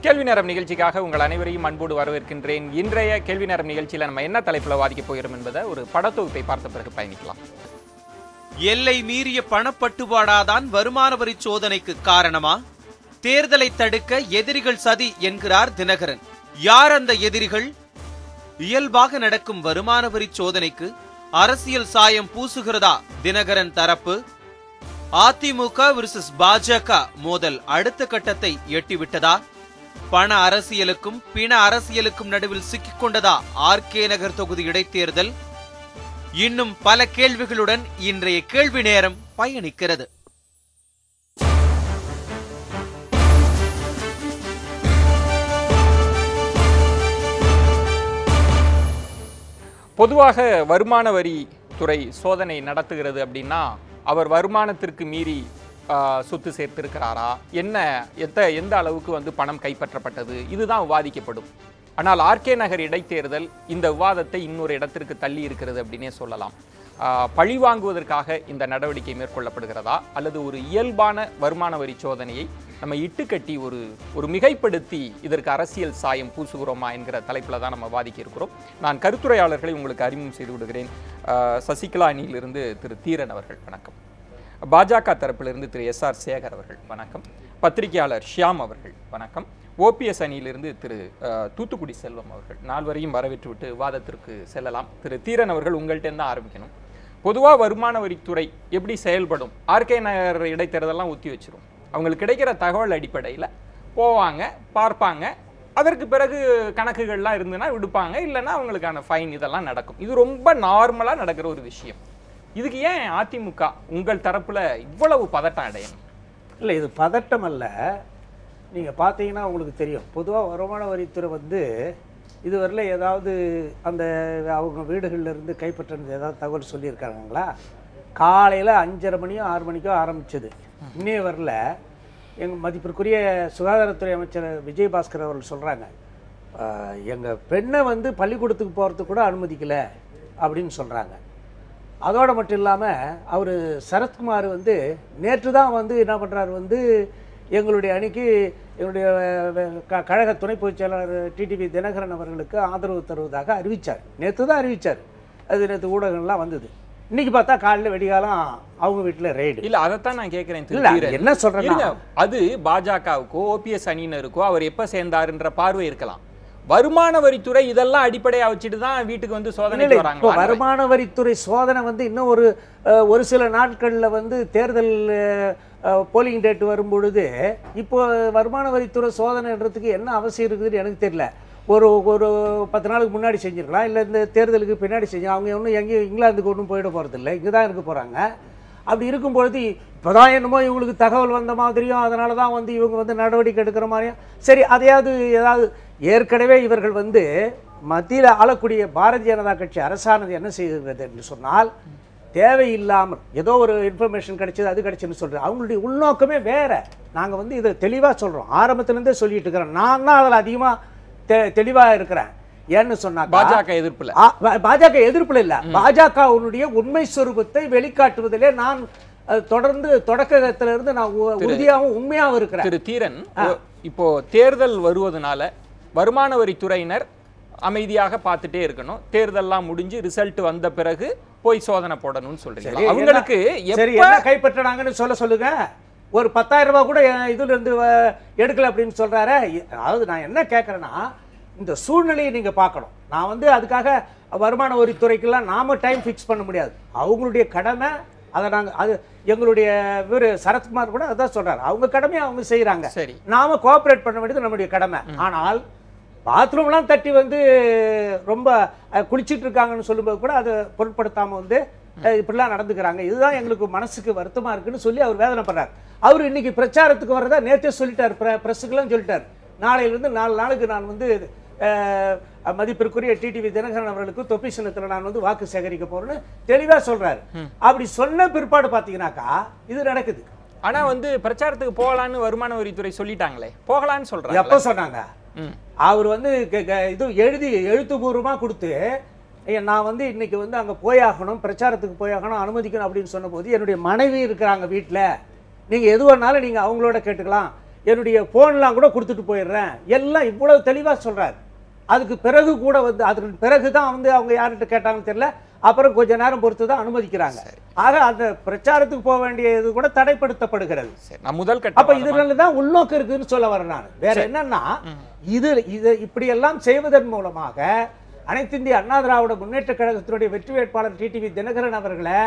கேள்வி நேரம் நிகழ்ச்சிக்காக உங்கள் அனைவரையும் அன்போடு வரவேற்கின்றேன். இன்றைய கேள்வி நேரம் நிகழ்ச்சியில் நம்ம என்ன தலைப்பில் வாதிக்க போகிறோம் என்பதை ஒரு படத்தொகுப்பை பார்த்த பிறகு பயணிக்கலாம். எல்லை மீறிய பணப்பட்டுவாடாதான் வருமான வரி சோதனைக்கு காரணமா? தேர்தலை தடுக்க எதிரிகள் சதி என்கிறார் தினகரன். யார் அந்த எதிரிகள்? இயல்பாக நடக்கும் வருமான வரி சோதனைக்கு அரசியல் சாயம் பூசுகிறதா தினகரன் தரப்பு? அதிமுக வெர்சஸ் பாஜக மோதல் அடுத்த கட்டத்தை எட்டிவிட்டதா? பண அரசியலுக்கும் பிண அரசியலுக்கும் நடுவில் சிக்கிக்கொண்டதா ஆர்கே நகர் தொகுதி இடைத்தேர்தல்? இன்னும் பல கேள்விகளுடன் இன்றைய கேள்வி நேரம் பயணிக்கிறது. பொதுவாக வருமான வரி துறை சோதனை நடத்துகிறது அப்படின்னா அவர் வருமானத்திற்கு மீறி சொத்து சேர்த்திருக்கிறாரா, எந்த அளவுக்கு பணம் கைப்பற்றப்பட்டது, இதுதான் விவாதிக்கப்படும். ஆனால் ஆர்கே நகர் இடைத்தேர்தல் இந்த விவாதத்தை இன்னொரு இடத்திற்கு தள்ளி இருக்கிறது அப்படின்னே சொல்லலாம். பழி வாங்குவதற்காக இந்த நடவடிக்கை மேற்கொள்ளப்படுகிறதா அல்லது ஒரு இயல்பான வருமான வரி சோதனையை நம்ம இட்டுக்கட்டி ஒரு மிகைப்படுத்தி இதற்கு அரசியல் சாயம் பூசுகிறோமா என்கிற தலைப்பில் தான் நம்ம வாதிக்க இருக்கிறோம். நான் கருத்துரையாளர்களை உங்களுக்கு அறிமுகம் செய்து விடுகிறேன். சசிகலா அணியிலிருந்து திரு தீரன் அவர்கள் வணக்கம். பாஜக தரப்பிலிருந்து திரு எஸ்.ஆர். சேகர் அவர்கள் வணக்கம். பத்திரிகையாளர் ஷியாம் அவர்கள் வணக்கம். ஓபிஎஸ் அணியிலிருந்து திரு தூத்துக்குடி செல்வம் அவர்கள். நால்வரையும் வரவேற்று விட்டு விவாதத்திற்கு செல்லலாம். திரு தீரன் அவர்கள் உங்கள்கிட்ட தான் ஆரம்பிக்கணும். பொதுவாக வருமான வரித்துறை எப்படி செயல்படும்? ஆர்கே நகர் இடைத்தேர்தலாம் ஒத்தி வச்சிரும். அவங்களுக்கு கிடைக்கிற தகவல் அடிப்படையில் போவாங்க, பார்ப்பாங்க. அதற்கு பிறகு கணக்குகள்லாம் இருந்துன்னா விடுப்பாங்க, இல்லைன்னா அவங்களுக்கான ஃபைன் இதெல்லாம் நடக்கும். இது ரொம்ப நார்மலாக நடக்கிற ஒரு விஷயம். இதுக்கு ஏன் அதிமுக உங்கள் தரப்பில் இவ்வளவு பதட்டம் அடையணும்? இல்லை, இது பதட்டம் அல்ல. நீங்கள் பார்த்தீங்கன்னா உங்களுக்கு தெரியும், பொதுவாக வருமான வரித்துறை இதுவரையில் ஏதாவது அந்த அவங்க வீடுகளிலிருந்து கைப்பற்றினது ஏதாவது தகவல் சொல்லியிருக்காங்களா? காலையில் 5:30 மணியோ 6 மணிக்கோ ஆரம்பித்தது. இன்னே வரல. எங்கள் மதிப்பிற்குரிய சுகாதாரத்துறை அமைச்சர் விஜயபாஸ்கர் அவர்கள் சொல்கிறாங்க, எங்கள் பெண்ணை பள்ளிக்கூடத்துக்கு போகிறதுக்கு கூட அனுமதிக்கலை அப்படின்னு சொல்கிறாங்க. அதோடு மட்டும் இல்லாமல் அவர் சரத்குமார் நேற்று தான் என்ன பண்ணுறாரு, எங்களுடைய அணிக்கு எங்களுடைய கழக துணை பொதுச் செயலாளர் டிடிவி தினகரன் அவர்களுக்கு ஆதரவு தருவதாக அறிவித்தார். நேற்று தான் அறிவித்தார். அது நேற்று ஊடகங்கள்லாம் வந்தது. இன்னைக்கு பார்த்தா காலையில் வெடிகாலம் அவங்க வீட்டில் ரெய்டு. இல்லை, அதைத்தான் நான் கேட்குறேன். என்ன சொல்கிறேன்னா, அது பாஜகவுக்கோ ஓபிஎஸ் அணியினருக்கோ அவர் எப்போ சேர்ந்தாருன்ற பார்வை இருக்கலாம். வருமான வரித்துறை இதெல்லாம் அடிப்படையாக வச்சுட்டு தான் வீட்டுக்கு சோதனை வராங்க. இப்போ வருமான வரித்துறை சோதனை இன்னும் ஒரு சில நாட்களில் தேர்தல் போலிங் டேட் வரும்பொழுது இப்போ வருமான வரித்துறை சோதனைன்றதுக்கு என்ன அவசியம் இருக்குதுன்னு எனக்கு தெரியல. ஒரு 10 நாளுக்கு முன்னாடி செஞ்சுருக்கலாம், இல்லை இந்த தேர்தலுக்கு பின்னாடி செஞ்சு அவங்க ஒன்றும் எங்கேயும் இங்கிலாந்துக்கு ஒன்றும் போயிட போகிறதில்லை, இங்கே தான் இருக்க போகிறாங்க. அப்படி இருக்கும்பொழுது இப்போ தான் என்னமோ இவங்களுக்கு தகவல் வந்த மாதிரியும் அதனால தான் இவங்க நடவடிக்கை எடுக்கிற மாதிரியும் சரி, அதையாவது ஏதாவது ஏற்கனவே இவர்கள் மத்தியில் ஆளக்கூடிய பாரதிய ஜனதா கட்சி அரசானது என்ன செய்கிறது என்று சொன்னால், தேவையில்லாமல் ஏதோ ஒரு இன்ஃபர்மேஷன் கிடைச்சது அது கிடைச்சுன்னு சொல்கிறேன். அவங்களுடைய உள்நோக்கமே வேறு. நாங்கள் இதை தெளிவாக சொல்கிறோம், ஆரம்பத்துலேருந்தே சொல்லிட்டு இருக்கிறோம். நான் தான் அதில் அதிகமாக தெளிவாக இருக்கிறேன். ஏன்னு சொன்னா பாஜக எதிர்ப்புல இல்ல, பாஜகவுடைய உண்மை சொரூபத்தை வெளிக்காட்டுவதிலே நான் தொடர்ந்து தொடக்கத்திலிருந்து நான் உறுதியாகவும் உண்மையாகவும் இருக்கிறேன். திரு தீரன், இப்போ தேர்தல் வருவதனால வருமான வரித்துறையினர் அமைதியாக பார்த்துட்டே இருக்கணும். தேர்தல்லாம் முடிஞ்சு ரிசல்ட் வந்த பிறகு போய் சோதனை போடணும்னு சொல்றீங்க. அவங்களுக்கு என்ன கைப்பற்றினாங்கன்னு சொல்லுங்க. ஒரு 10,000 ரூபாய் கூட இதுல இருந்து எடுக்கல அப்படின்னு சொல்றாரு. அதாவது நான் என்ன கேட்கறேன்னா, இந்த சூழ்நிலையை நீங்க பார்க்கணும். நான் அதுக்காக வருமான வரித்துறைக்கெல்லாம் நாம டைம் ஃபிக்ஸ் பண்ண முடியாது. அவங்களுடைய கடமை. அதை நாங்கள் அது எங்களுடைய இவர் சரத்குமார் கூட அதான் சொல்றாரு, அவங்க கடமையை அவங்க செய்யறாங்க. சரி, நாம கோஆபரேட் பண்ண வேண்டியது நம்முடைய கடமை. ஆனால் பாத்ரூம்லாம் தட்டி ரொம்ப குளிச்சுட்டு இருக்காங்கன்னு சொல்லும்போது கூட அதை பொருட்படுத்தாம இப்படிலாம் நடந்துக்கிறாங்க. இதுதான் எங்களுக்கு மனசுக்கு வருத்தமா இருக்குன்னு சொல்லி அவர் வேதனைப்படுறார். அவர் இன்னைக்கு பிரச்சாரத்துக்கு வர்றதா நேற்றே சொல்லிட்டார், பிரஸுக்கெல்லாம் சொல்லிட்டார். நாளையிலிருந்து 4 நாளுக்கு நான் மதிப்பிற்குரிய டிடிவி தினகரன் அவர்களுக்கு தொப்பி சின்னத்தில் நான் வாக்கு சேகரிக்க போறேன்னு தெளிவா சொல்றாரு. அப்படி சொன்ன பிற்பாடு பாத்தீங்கன்னாக்கா இது நடக்குது. ஆனா பிரச்சாரத்துக்கு போகலான்னு வருமான வரித்துறை சொல்லிட்டாங்களே, போகலான்னு சொல்றாங்க. எப்ப சொன்னாங்க? அவர் இது எழுத்துப்பூர்வமா கொடுத்து நான் இன்னைக்கு அங்கே போயாகணும், பிரச்சாரத்துக்கு போயாகணும், அனுமதிக்கணும் அப்படின்னு சொன்ன போது என்னுடைய மனைவி இருக்கிறாங்க வீட்டில், நீங்கள் எது வேணாலும் நீங்கள் அவங்களோட கேட்டுக்கலாம், என்னுடைய ஃபோன்லாம் கூட கொடுத்துட்டு போயிடுறேன், எல்லாம் இவ்வளவு தெளிவாக சொல்கிறார். அதுக்கு பிறகு கூட வந்து அதுக்கு பிறகு தான் வந்து அவங்க யார்கிட்ட கேட்டாங்கன்னு தெரியல, அப்புறம் கொஞ்ச நேரம் பொறுத்து தான் அனுமதிக்கிறாங்க. ஆக அந்த பிரச்சாரத்துக்கு போக வேண்டிய இது கூட தடைப்படுத்தப்படுகிறது. முதல் கட்டம். அப்ப இதுல தான் உள்நோக்கம் இருக்குன்னு சொல்ல வரேன் நான். வேற என்னன்னா, இது இப்படி எல்லாம் செய்வதன் மூலமாக அனைத்து இந்திய அண்ணா திராவிட முன்னேற்ற கழகத்தினுடைய வெற்றி வேட்பாளர் டிடிவி தினகரன் அவர்களை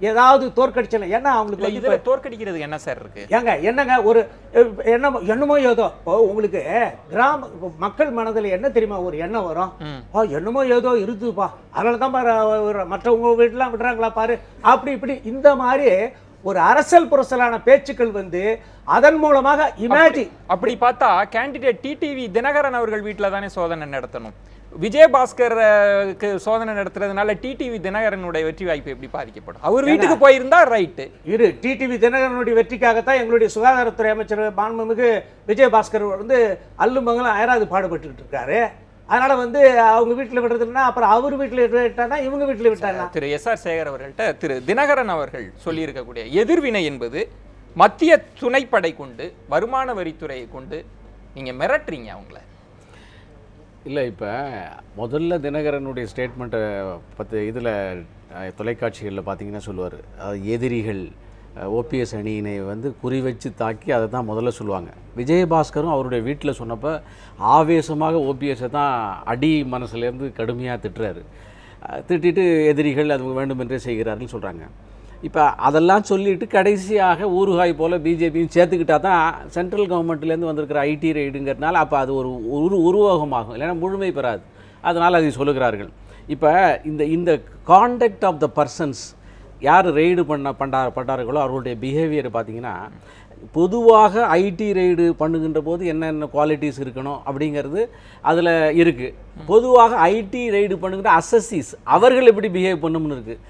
ஏதாவது தோற்கடிச்சல. ஏன்னா அவங்களுக்கு இதுல தோற்கடிக்கிறது என்ன சார் இருக்கு? ஏங்க என்னங்க ஒரு என்னமோ ஏதோ உங்களுக்கு கிராம மக்கள் மனதில் என்ன தெரியுமா ஒரு எண்ணம் வரும், என்னமோ ஏதோ இருக்குதுப்பா, அதனால தான் மற்றவங்க வீட்டுலாம் விடுறாங்களா பாரு, அப்படி இப்படி இந்த மாதிரி ஒரு அரசியல் புரசலான பேச்சுக்கள் வந்து அதன் மூலமாக இமேஜின். அப்படி பார்த்தா கேண்டிடேட் டிடிவி தினகரன் அவர்கள் வீட்டில் தானே சோதனை நடத்தணும். விஜயபாஸ்கருக்கு சோதனை நடத்துறதுனால டிடிவி தினகரனுடைய வெற்றி வாய்ப்பு எப்படி பாதிக்கப்படும்? அவர் வீட்டுக்கு போயிருந்தா ரைட்டு. இரு டிடிவி தினகரனுடைய வெற்றிக்காகத்தான் எங்களுடைய சுகாதாரத்துறை அமைச்சர் மாண்புமிகு விஜயபாஸ்கர் வந்து அல்லுமங்கலம் அயராது பாடுபட்டுக்கிட்டு இருக்காரு. அதனால வந்து அவங்க வீட்டில் விடுறதுன்னா அப்புறம் அவர் வீட்டில் விட்டானா இவங்க வீட்டில் விட்டானா? திரு எஸ்.ஆர். சேகர் அவர்கள்ட்ட திரு தினகரன் அவர்கள் சொல்லியிருக்கக்கூடிய எதிர்வினை என்பது மத்திய துணைப்படை கொண்டு வருமான வரித்துறையை கொண்டு நீங்க மிரட்டுறீங்க அவங்கள. இல்லை, இப்போ முதல்ல தினகரனுடைய ஸ்டேட்மெண்ட்டை பற்றி இதில் தொலைக்காட்சிகளில் பார்த்தீங்கன்னா சொல்லுவார், எதிரிகள் ஓபிஎஸ் அணியினை வந்து குறி வச்சு தாக்கி அதை தான் முதல்ல சொல்லுவாங்க. விஜயபாஸ்கரும் அவருடைய வீட்டில் சொன்னப்போ ஆவேசமாக ஓபிஎஸ்ஸை தான் அடி மனசுலேருந்து கடுமையாக திட்டுறாரு. திட்டிட்டு எதிரிகள் அது வேண்டுமென்றே செய்கிறாருன்னு சொல்கிறாங்க. இப்போ அதெல்லாம் சொல்லிவிட்டு கடைசியாக ஊறுகாய் போல் பிஜேபியும் சேர்த்துக்கிட்டா தான் சென்ட்ரல் கவர்மெண்ட்லேருந்து வந்திருக்கிற ஐடி ரைடுங்கிறதுனால அப்போ அது ஒரு உருவகமாகும், இல்லைன்னா முழுமை பெறாது. அதனால் அதை சொல்லுகிறார்கள். இப்போ இந்த கான்டக்ட் ஆஃப் த பர்சன்ஸ் யார் ரெய்டு பண்ணார்களோ அவர்களுடைய பிஹேவியர் பார்த்திங்கன்னா, பொதுவாக ஐடி ரெய்டு பண்ணுகின்ற போது என்னென்ன குவாலிட்டிஸ் இருக்கணும் அப்படிங்கிறது அதில் இருக்குது. பொதுவாக ஐடி ரெய்டு பண்ணுகின்ற அசஸிஸ் அவர்கள் எப்படி பிஹேவ் பண்ணணும்னு இருக்குது.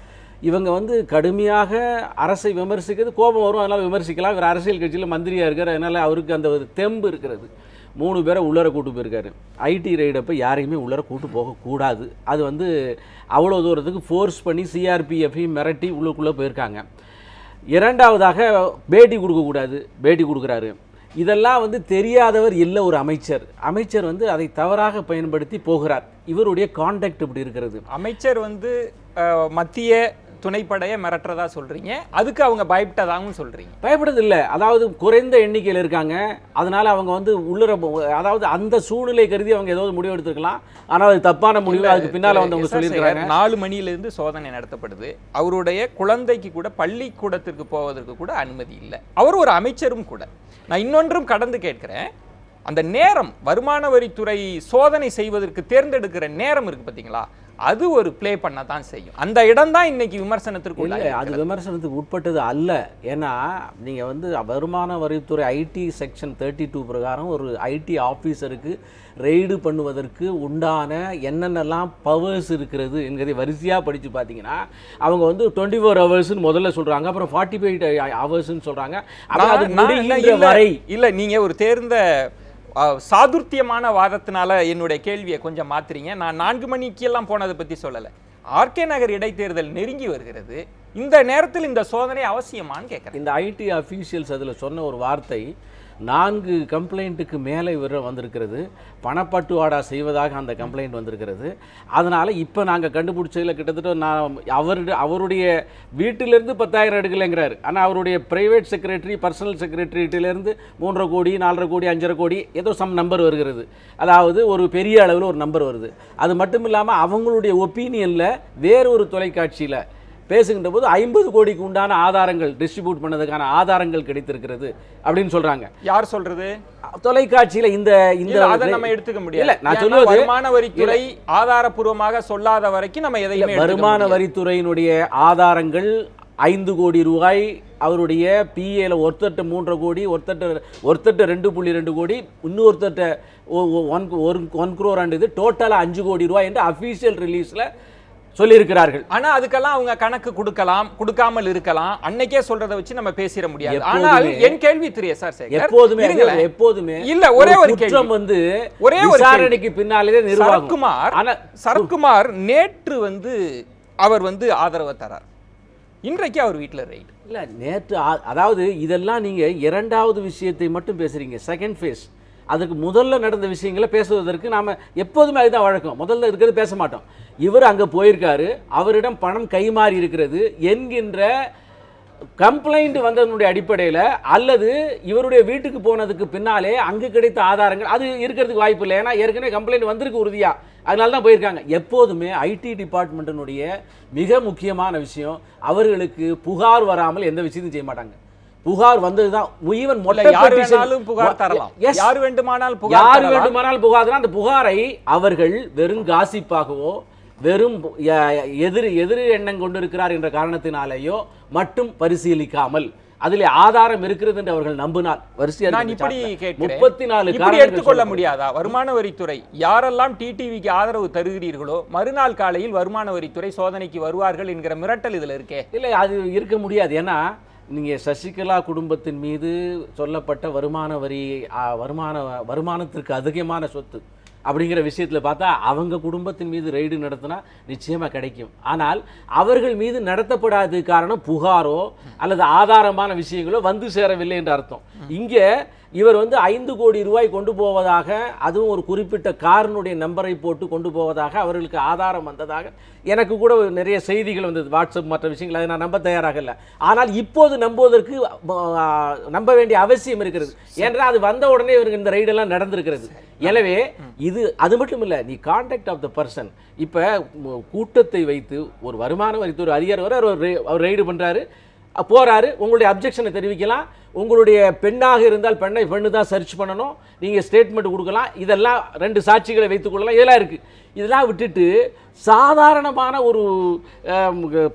இவங்க வந்து கடுமையாக அரசை விமர்சிக்கிறது, கோபம் வரும், அதனால் விமர்சிக்கலாம். இவர் அரசியல் கட்சியில் மந்திரியாக இருக்கார், அதனால் அவருக்கு அந்த ஒரு தெம்பு இருக்கிறது. 3 பேரை உள்ளர கூட்டு போயிருக்காரு. ஐடி ரைடப்போ யாரையுமே உள்ளர கூட்டு போகக்கூடாது. அது வந்து அவ்வளோ தூரத்துக்கு ஃபோர்ஸ் பண்ணி சிஆர்பிஎஃப்பையும் மிரட்டி உள்ளுக்குள்ளே போயிருக்காங்க. இரண்டாவதாக பேட்டி கொடுக்கக்கூடாது, பேட்டி கொடுக்குறாரு. இதெல்லாம் வந்து தெரியாதவர் இல்லை ஒரு அமைச்சர் வந்து அதை தவறாக பயன்படுத்தி போகிறார். இவருடைய கான்டாக்ட் இப்படி இருக்கிறது. அமைச்சர் வந்து மத்திய துணைப்படையை மிரட்டுறதா சொல்றீங்க, அதுக்கு அவங்க பயப்பட்டதாகவும் சொல்றீங்க. பயப்படுறது இல்லை, அதாவது குறைந்த எண்ணிக்கையில் இருக்காங்க, அதனால அவங்க வந்து உள்ளர, அதாவது அந்த சூழ்நிலை கருதி அவங்க ஏதாவது முடிவு எடுத்துருக்கலாம். ஆனால் அது தப்பான முடிவு. அதுக்கு பின்னால் வந்து அவங்க சொல்லியிருக்காங்க. 4 மணியிலிருந்து சோதனை நடத்தப்படுது. அவருடைய குழந்தைக்கு கூட பள்ளிக்கூடத்திற்கு போவதற்கு கூட அனுமதி இல்லை. அவர் ஒரு அமைச்சரும் கூட. நான் இன்னொன்றும் கடந்து கேட்கிறேன், அந்த நேரம் வருமான வரித்துறை சோதனை செய்வதற்கு தேர்ந்தெடுக்கிற நேரம் இருக்கு பார்த்தீங்களா, அது ஒரு ப்ளே பண்ண தான் செய்யும். அந்த இடம் தான் இன்னைக்கு விமர்சனத்திற்கு உள்ள. அது விமர்சனத்துக்கு உட்பட்டது அல்ல. ஏன்னா நீங்கள் வந்து வருமான வரித்துறை ஐடி செக்ஷன் 32 பிரகாரம் ஒரு ஐடி ஆஃபீஸருக்கு ரெய்டு பண்ணுவதற்கு உண்டான என்னென்னலாம் பவர்ஸ் இருக்கிறது என்கிறதை வரிசையாக படித்து பார்த்தீங்கன்னா, அவங்க வந்து 24 ஹவர்ஸ்ன்னு முதல்ல சொல்கிறாங்க, அப்புறம் 45 ஹவர்ஸ்ன்னு சொல்கிறாங்க. இல்லை, நீங்கள் ஒரு தேர்ந்த சாதுர்த்தியமான வாதத்தினால என்னுடைய கேள்வியை கொஞ்சம் மாத்துறீங்க. நான் 4 மணிக்கெல்லாம் போனதை பற்றி சொல்லலை. ஆர்கே நகர் இடைத்தேர்தல் நெருங்கி வருகிறது, இந்த நேரத்தில் இந்த சோதனை அவசியமானு கேட்குறேன். இந்த ஐடி அஃபீஷியல்ஸ் அதில் சொன்ன ஒரு வார்த்தை, 4 கம்ப்ளைண்ட்டுக்கு மேலே வந்திருக்கிறது, பணப்பட்டுவாடா செய்வதாக அந்த கம்ப்ளைண்ட் வந்திருக்கிறது. அதனால் இப்போ நாங்கள் கண்டுபிடிச்சதில் கிட்டத்தட்ட நான் அவருடைய வீட்டிலேருந்து 10,000 எடுக்கலைங்கிறார். ஆனால் அவருடைய ப்ரைவேட் செக்ரட்டரி, பர்சனல் செக்ரட்டரியிலேருந்து 3.5 கோடி 4.5 கோடி 5.5 கோடி ஏதோ சம் நம்பர் வருகிறது. அதாவது ஒரு பெரிய அளவில் ஒரு நம்பர் வருது. அது மட்டும் இல்லாமல் அவங்களுடைய ஒப்பீனியனில் வேறு ஒரு தொலைக்காட்சியில் பேசுகின்ற போது 50 கோடிக்கு உண்டான ஆதாரங்கள் டிஸ்ட்ரிபியூட் பண்ணதுக்கான ஆதாரங்கள் கிடைத்திருக்கிறது அப்படின்னு சொல்றாங்க. யார் சொல்றது? தொலைக்காட்சியில இந்த அதை நம்ம எடுத்துக்க முடியல. நான் சொல்லுவது வருமான வரித்துறை ஆதாரபூர்வமாக சொல்லாத வரைக்கும் நம்ம எதையுமே வருமான வரித்துறையினுடைய ஆதாரங்கள் 5 கோடி ரூபாய் அவருடைய பிஏல ஒருத்தட்ட 3.5 கோடி, ஒருத்தட்ட 2.2 கோடி, இன்னொருத்தட்ட 1 crore அண்ட் இது டோட்டலா 5 கோடி ரூபாய் என்று அபிஷியல் ரிலீஸ்ல சொல்லியிருக்கிறார்கள். ஆனா அதுக்கெல்லாம் அவங்க கணக்கு கொடுக்கலாம், கொடுக்காமல் இருக்கலாம். அன்னைக்கே சொல்றதை வச்சு நம்ம பேசிட முடியாது. ஆனால் என் கேள்வி திரு எஸ்.ஆர். சேகர், எப்போதுமே இல்ல ஒரே ஒரு குற்றம் வந்து ஒரே ஒரு விசாரணைக்கு பின்னாலே சரத்குமார் நேற்று வந்து அவர் வந்து ஆதரவு தரார். இன்றைக்கு அவர் வீட்டில் ரைடு. இல்லை நேற்று அதாவது இதெல்லாம் நீங்கள் இரண்டாவது விஷயத்தை மட்டும் பேசுகிறீங்க, செகண்ட் ஃபேஸ். அதுக்கு முதல்ல நடந்த விஷயங்களை பேசுவதற்கு நாம் எப்போதுமே அதுதான் வழக்கம். முதல்ல இருக்கிறது பேச மாட்டோம். இவர் அங்கே போயிருக்காரு, அவரிடம் பணம் கைமாறி இருக்கிறது என்கின்ற கம்ப்ளைண்ட் வந்ததனுடைய அடிப்படையில் அல்லது இவருடைய வீட்டுக்கு போனதுக்கு பின்னாலே அங்கு கிடைத்த ஆதாரங்கள் அது இருக்கிறதுக்கு வாய்ப்பு இல்லை. ஏன்னா ஏற்கனவே கம்ப்ளைண்ட் வந்திருக்கு உறுதியாக, அதனால தான் போயிருக்காங்க. எப்போதுமே ஐடி டிபார்ட்மெண்ட்டினுடைய மிக முக்கியமான விஷயம், அவர்களுக்கு புகார் வராமல் எந்த விஷயத்தையும் செய்ய மாட்டாங்க. புகார் வந்ததுதான் ஈவன் யார் வேண்டுமானாலும் புகார் தரலாம், யார் வேண்டுமானால் புகார் தான். அந்த புகாரை அவர்கள் வெறும் காசிப்பாகவோ வெறும் எதிர் எண்ணம் கொண்டிருக்கிறார் என்ற காரணத்தினாலேயோ மட்டும் பரிசீலிக்காமல் அதில் ஆதாரம் இருக்கிறது என்று அவர்கள் நம்பினால் நான் இப்படி 34 எடுத்துக்கொள்ள முடியாதா? வருமான வரித்துறை யாரெல்லாம் டிடிவிக்கு ஆதரவு தருகிறீர்களோ மறுநாள் காலையில் வருமான வரித்துறை சோதனைக்கு வருவார்கள் என்கிற மிரட்டல் இதுல இருக்கே. இல்லை, அது இருக்க முடியாது. ஏன்னா நீங்கள் சசிகலா குடும்பத்தின் மீது சொல்லப்பட்ட வருமானத்திற்கு அதிகமான சொத்து அப்படிங்கிற விஷயத்தில் பார்த்தா அவங்க குடும்பத்தின் மீது ரெய்டு நடத்தினா நிச்சயமாக கிடைக்கும். ஆனால் அவர்கள் மீது நடத்தப்படாத காரணம் புகாரோ அல்லது ஆதாரமான விஷயங்களோ வந்து சேரவில்லை என்ற அர்த்தம். இங்கே இவர் 5 கோடி ரூபாய் கொண்டு போவதாக, அதுவும் ஒரு குறிப்பிட்ட காரினுடைய நம்பரை போட்டு கொண்டு போவதாக அவர்களுக்கு ஆதாரம் வந்ததாக எனக்கு கூட நிறைய செய்திகள் வந்தது, வாட்ஸ்அப் மற்ற விஷயங்கள். அதை நான் நம்ப தயாராக இல்லை. ஆனால் இப்போது நம்புவதற்கு நம்ப வேண்டிய அவசியம் இருக்கிறது. ஏனென்றால் அது வந்த உடனே இவருக்கு இந்த ரைடெல்லாம் நடந்திருக்கிறது. எனவே இது அது மட்டும் இல்லை, நீ கான்டாக்ட் ஆஃப் த பர்சன். இப்போ கூட்டத்தை வைத்து ஒரு வருமான வரித்துறை அதிகாரி அவர் ரைடு பண்ணுறாரு, போறாரு, உங்களுடைய அப்ஜெக்ஷனை தெரிவிக்கலாம். உங்களுடைய பெண்ணாக இருந்தால் பெண்ணு தான் சர்ச் பண்ணணும், நீங்கள் ஸ்டேட்மெண்ட் கொடுக்கலாம். இதெல்லாம் 2 சாட்சிகளை வைத்துக் கொள்ளலாம். இதெல்லாம் இருக்குது. இதெல்லாம் விட்டுட்டு சாதாரணமான ஒரு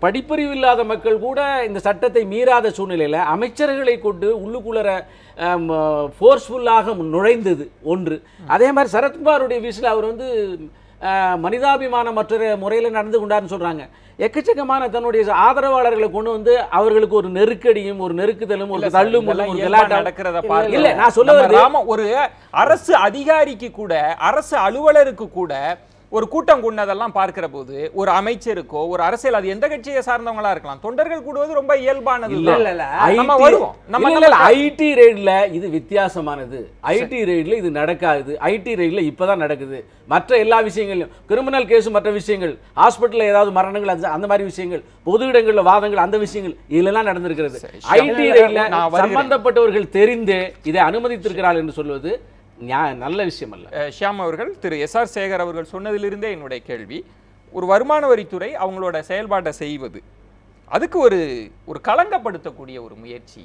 படிப்பறிவு இல்லாத மக்கள் கூட இந்த சட்டத்தை மீறாத சூழ்நிலையில் அமைச்சர்களை கொண்டு உள்ளுக்குள்ளர ஃபோர்ஸ்ஃபுல்லாக நுழைந்தது ஒன்று. அதே மாதிரி சரத்குமாருடைய விஷயத்தில் அவர் மனிதாபிமான மற்ற முறையில் நடந்து கொண்டாருன்னு சொல்கிறாங்க. எக்கச்சக்கமான தன்னுடைய ஆதரவாளர்களை கொண்டு அவர்களுக்கு ஒரு நெருக்கடியும் ஒரு நெருக்குதலும் ஒரு தள்ளும் இல்ல. நான் சொல்ல ஒரு அரசு அதிகாரிக்கு கூட, அரசு அலுவலருக்கு கூட ஒரு கூட்டம் கூடினதெல்லாம் பார்க்கிற போது ஒரு அமைச்சருக்கோ ஒரு அரசியல், அது எந்த கட்சியை சார்ந்தவங்களா இருக்கலாம், தொண்டர்கள் கூடுவது ரொம்ப இயல்பானது. ஐடி ரெய்ட்ல இது வித்தியாசமானது. ஐடி ரெய்ட்ல இது நடக்காது. ஐடி ரெய்ட்ல இப்பதான் நடக்குது. மற்ற எல்லா விஷயங்களும் கிரிமினல் கேஸ், மற்ற விஷயங்கள், ஹாஸ்பிட்டல்ல ஏதாவது மரணங்கள், அந்த மாதிரி விஷயங்கள், பொது இடங்கள்ல வாதங்கள், அந்த விஷயங்கள் இதெல்லாம் நடந்திருக்கிறது. ஐடி ரெய்ட்ல சம்பந்தப்பட்டவர்கள் தெரிந்தே இதை அனுமதித்திருக்கிறார்கள் என்று சொல்வது நல்ல விஷயம் அல்ல. ஷியாம் அவர்கள், திரு SR சேகர் அவர்கள் சொன்னதிலிருந்தே என்னுடைய கேள்வி, ஒரு வருமான வரித்துறை அவங்களோட செயல்பாட்டை செய்வது அதுக்கு ஒரு களங்கப்படுத்தக்கூடிய ஒரு முயற்சி,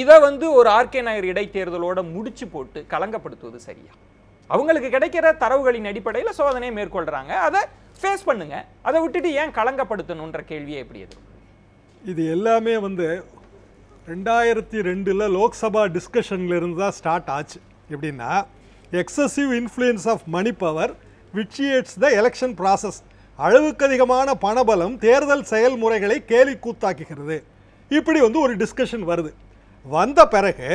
இதை ஒரு RK நாயர் இடைத்தேர்தலோட முடிச்சு போட்டு களங்கப்படுத்துவது சரியா? அவங்களுக்கு கிடைக்கிற தரவுகளின் அடிப்படையில் சோதனையை மேற்கொள்றாங்க, அதை ஃபேஸ் பண்ணுங்க. அதை விட்டுட்டு ஏன் களங்கப்படுத்தணுன்ற கேள்வியே எப்படி எதுவும்? இது எல்லாமே 2002 லோக்சபா டிஸ்கஷன்ல இருந்து தான் ஸ்டார்ட் ஆச்சு. எப்படின்னா, excessive influence of money power vitiates the election process. அளவுக்கு அதிகமான பணபலம் தேர்தல் செயல்முறைகளை கேலி கூத்தாக்குகிறது. இப்படி ஒரு டிஸ்கஷன் வருது. வந்த பிறகு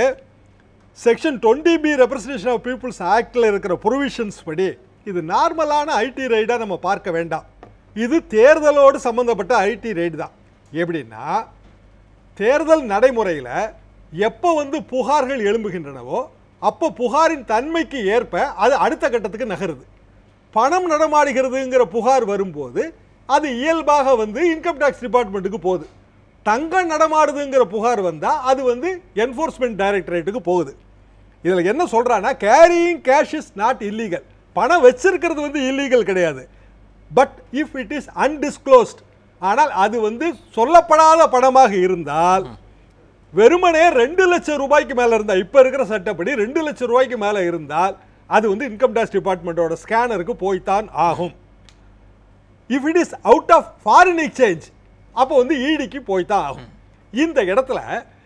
section 20B representation of peoples ஆக்டில் இருக்கிற ப்ரொவிஷன்ஸ் படி இது நார்மலான ஐடி ரைடாக நம்ம பார்க்க வேண்டாம். இது தேர்தலோடு சம்மந்தப்பட்ட ஐடி ரைடு தான். எப்படின்னா, தேர்தல் நடைமுறையில் எப்போ புகார்கள் எழும்புகின்றனவோ அப்போ புகாரின் தன்மைக்கு ஏற்ப அது அடுத்த கட்டத்துக்கு நகருது. பணம் நடமாடுகிறதுங்கிற புகார் வரும்போது அது இயல்பாக இன்கம் டேக்ஸ் டிபார்ட்மெண்ட்டுக்கு போகுது. தங்கம் நடமாடுதுங்கிற புகார் வந்தால் அது என்ஃபோர்ஸ்மெண்ட் டைரக்டரேட்டுக்கு போகுது. இதில் என்ன சொல்கிறான்னா, carrying cash is not illegal. பணம் வச்சிருக்கிறது இல்லீகல் கிடையாது. But if it is undisclosed, ஆனால் அது சொல்லப்படாத பணமாக இருந்தால், வெறுமனே 2 லட்சம் ரூபாய்க்கு மேலே இருந்தால், இப்போ இருக்கிற சட்டப்படி 2 லட்சம் ரூபாய்க்கு மேலே இருந்தால் அது இன்கம் டேக்ஸ் டிபார்ட்மெண்ட்டோட ஸ்கேனருக்கு போய்த்தான் ஆகும். If it is out of foreign exchange அப்போ ஈடிக்கு போய்த்தான் ஆகும். இந்த இடத்துல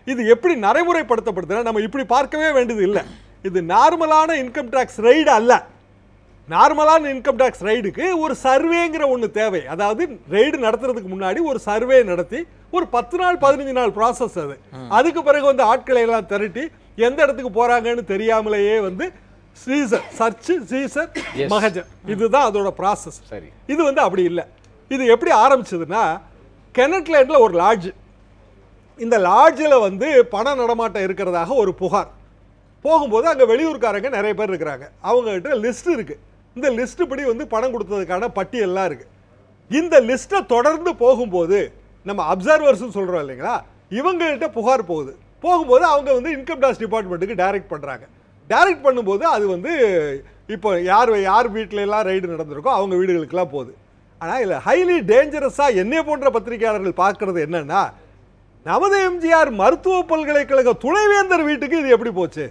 இது எப்படி நடைமுறைப்படுத்தப்படுதுன்னா, நம்ம இப்படி பார்க்கவே வேண்டியது இல்லை. இது நார்மலான இன்கம் டேக்ஸ் ரைடு அல்ல. நார்மலான இன்கம் டேக்ஸ் ரைடுக்கு ஒரு சர்வேங்கிற ஒன்று தேவை. அதாவது ரைடு நடத்துறதுக்கு முன்னாடி ஒரு சர்வே நடத்தி ஒரு 10 நாள் 15 நாள் ப்ராசஸ் அது. அதுக்கு பிறகு ஆட்களை எல்லாம் திரட்டி எந்த இடத்துக்கு போறாங்கன்னு தெரியாமலேயே சீசர் சர்ச், சீசர், மகஜர், இதுதான் அதோட ப்ராசஸ். சரி, இது அப்படி இல்லை. இது எப்படி ஆரம்பிச்சதுன்னா, கெனட்லேண்டில் ஒரு லாட்ஜ், இந்த லாட்ஜில் வந்து பண நடமாட்டம் இருக்கிறதாக ஒரு புகார். போகும்போது அங்கே வெளியூர்காரங்க நிறைய பேர் இருக்கிறாங்க, அவங்ககிட்ட லிஸ்ட் இருக்குது. இந்த லிஸ்ட்டு படி வந்து பணம் கொடுத்ததுக்கான பட்டியல்லாம் இருக்குது. இந்த லிஸ்ட்டை தொடர்ந்து போகும்போது நம்ம அப்சர்வர்ஸ்னு சொல்கிறோம் இல்லைங்களா, இவங்ககிட்ட புகார் போகும்போது அவங்க வந்து இன்கம் டேக்ஸ் டிபார்ட்மெண்ட்டுக்கு டைரக்ட் பண்ணுறாங்க. டைரக்ட் பண்ணும்போது அது வந்து இப்போ யார் வீட்டில எல்லாம் ரைடு நடந்திருக்கோ அவங்க வீடுகளுக்கெல்லாம் போகுது. ஆனால் இதில் ஹைலி டேஞ்சரஸாக என்னை போன்ற பத்திரிகையாளர்கள் பார்க்குறது என்னன்னா, நமது எம்ஜிஆர் மருத்துவ பல்கலைக்கழக துணைவேந்தர் வீட்டுக்கு இது எப்படி போச்சு?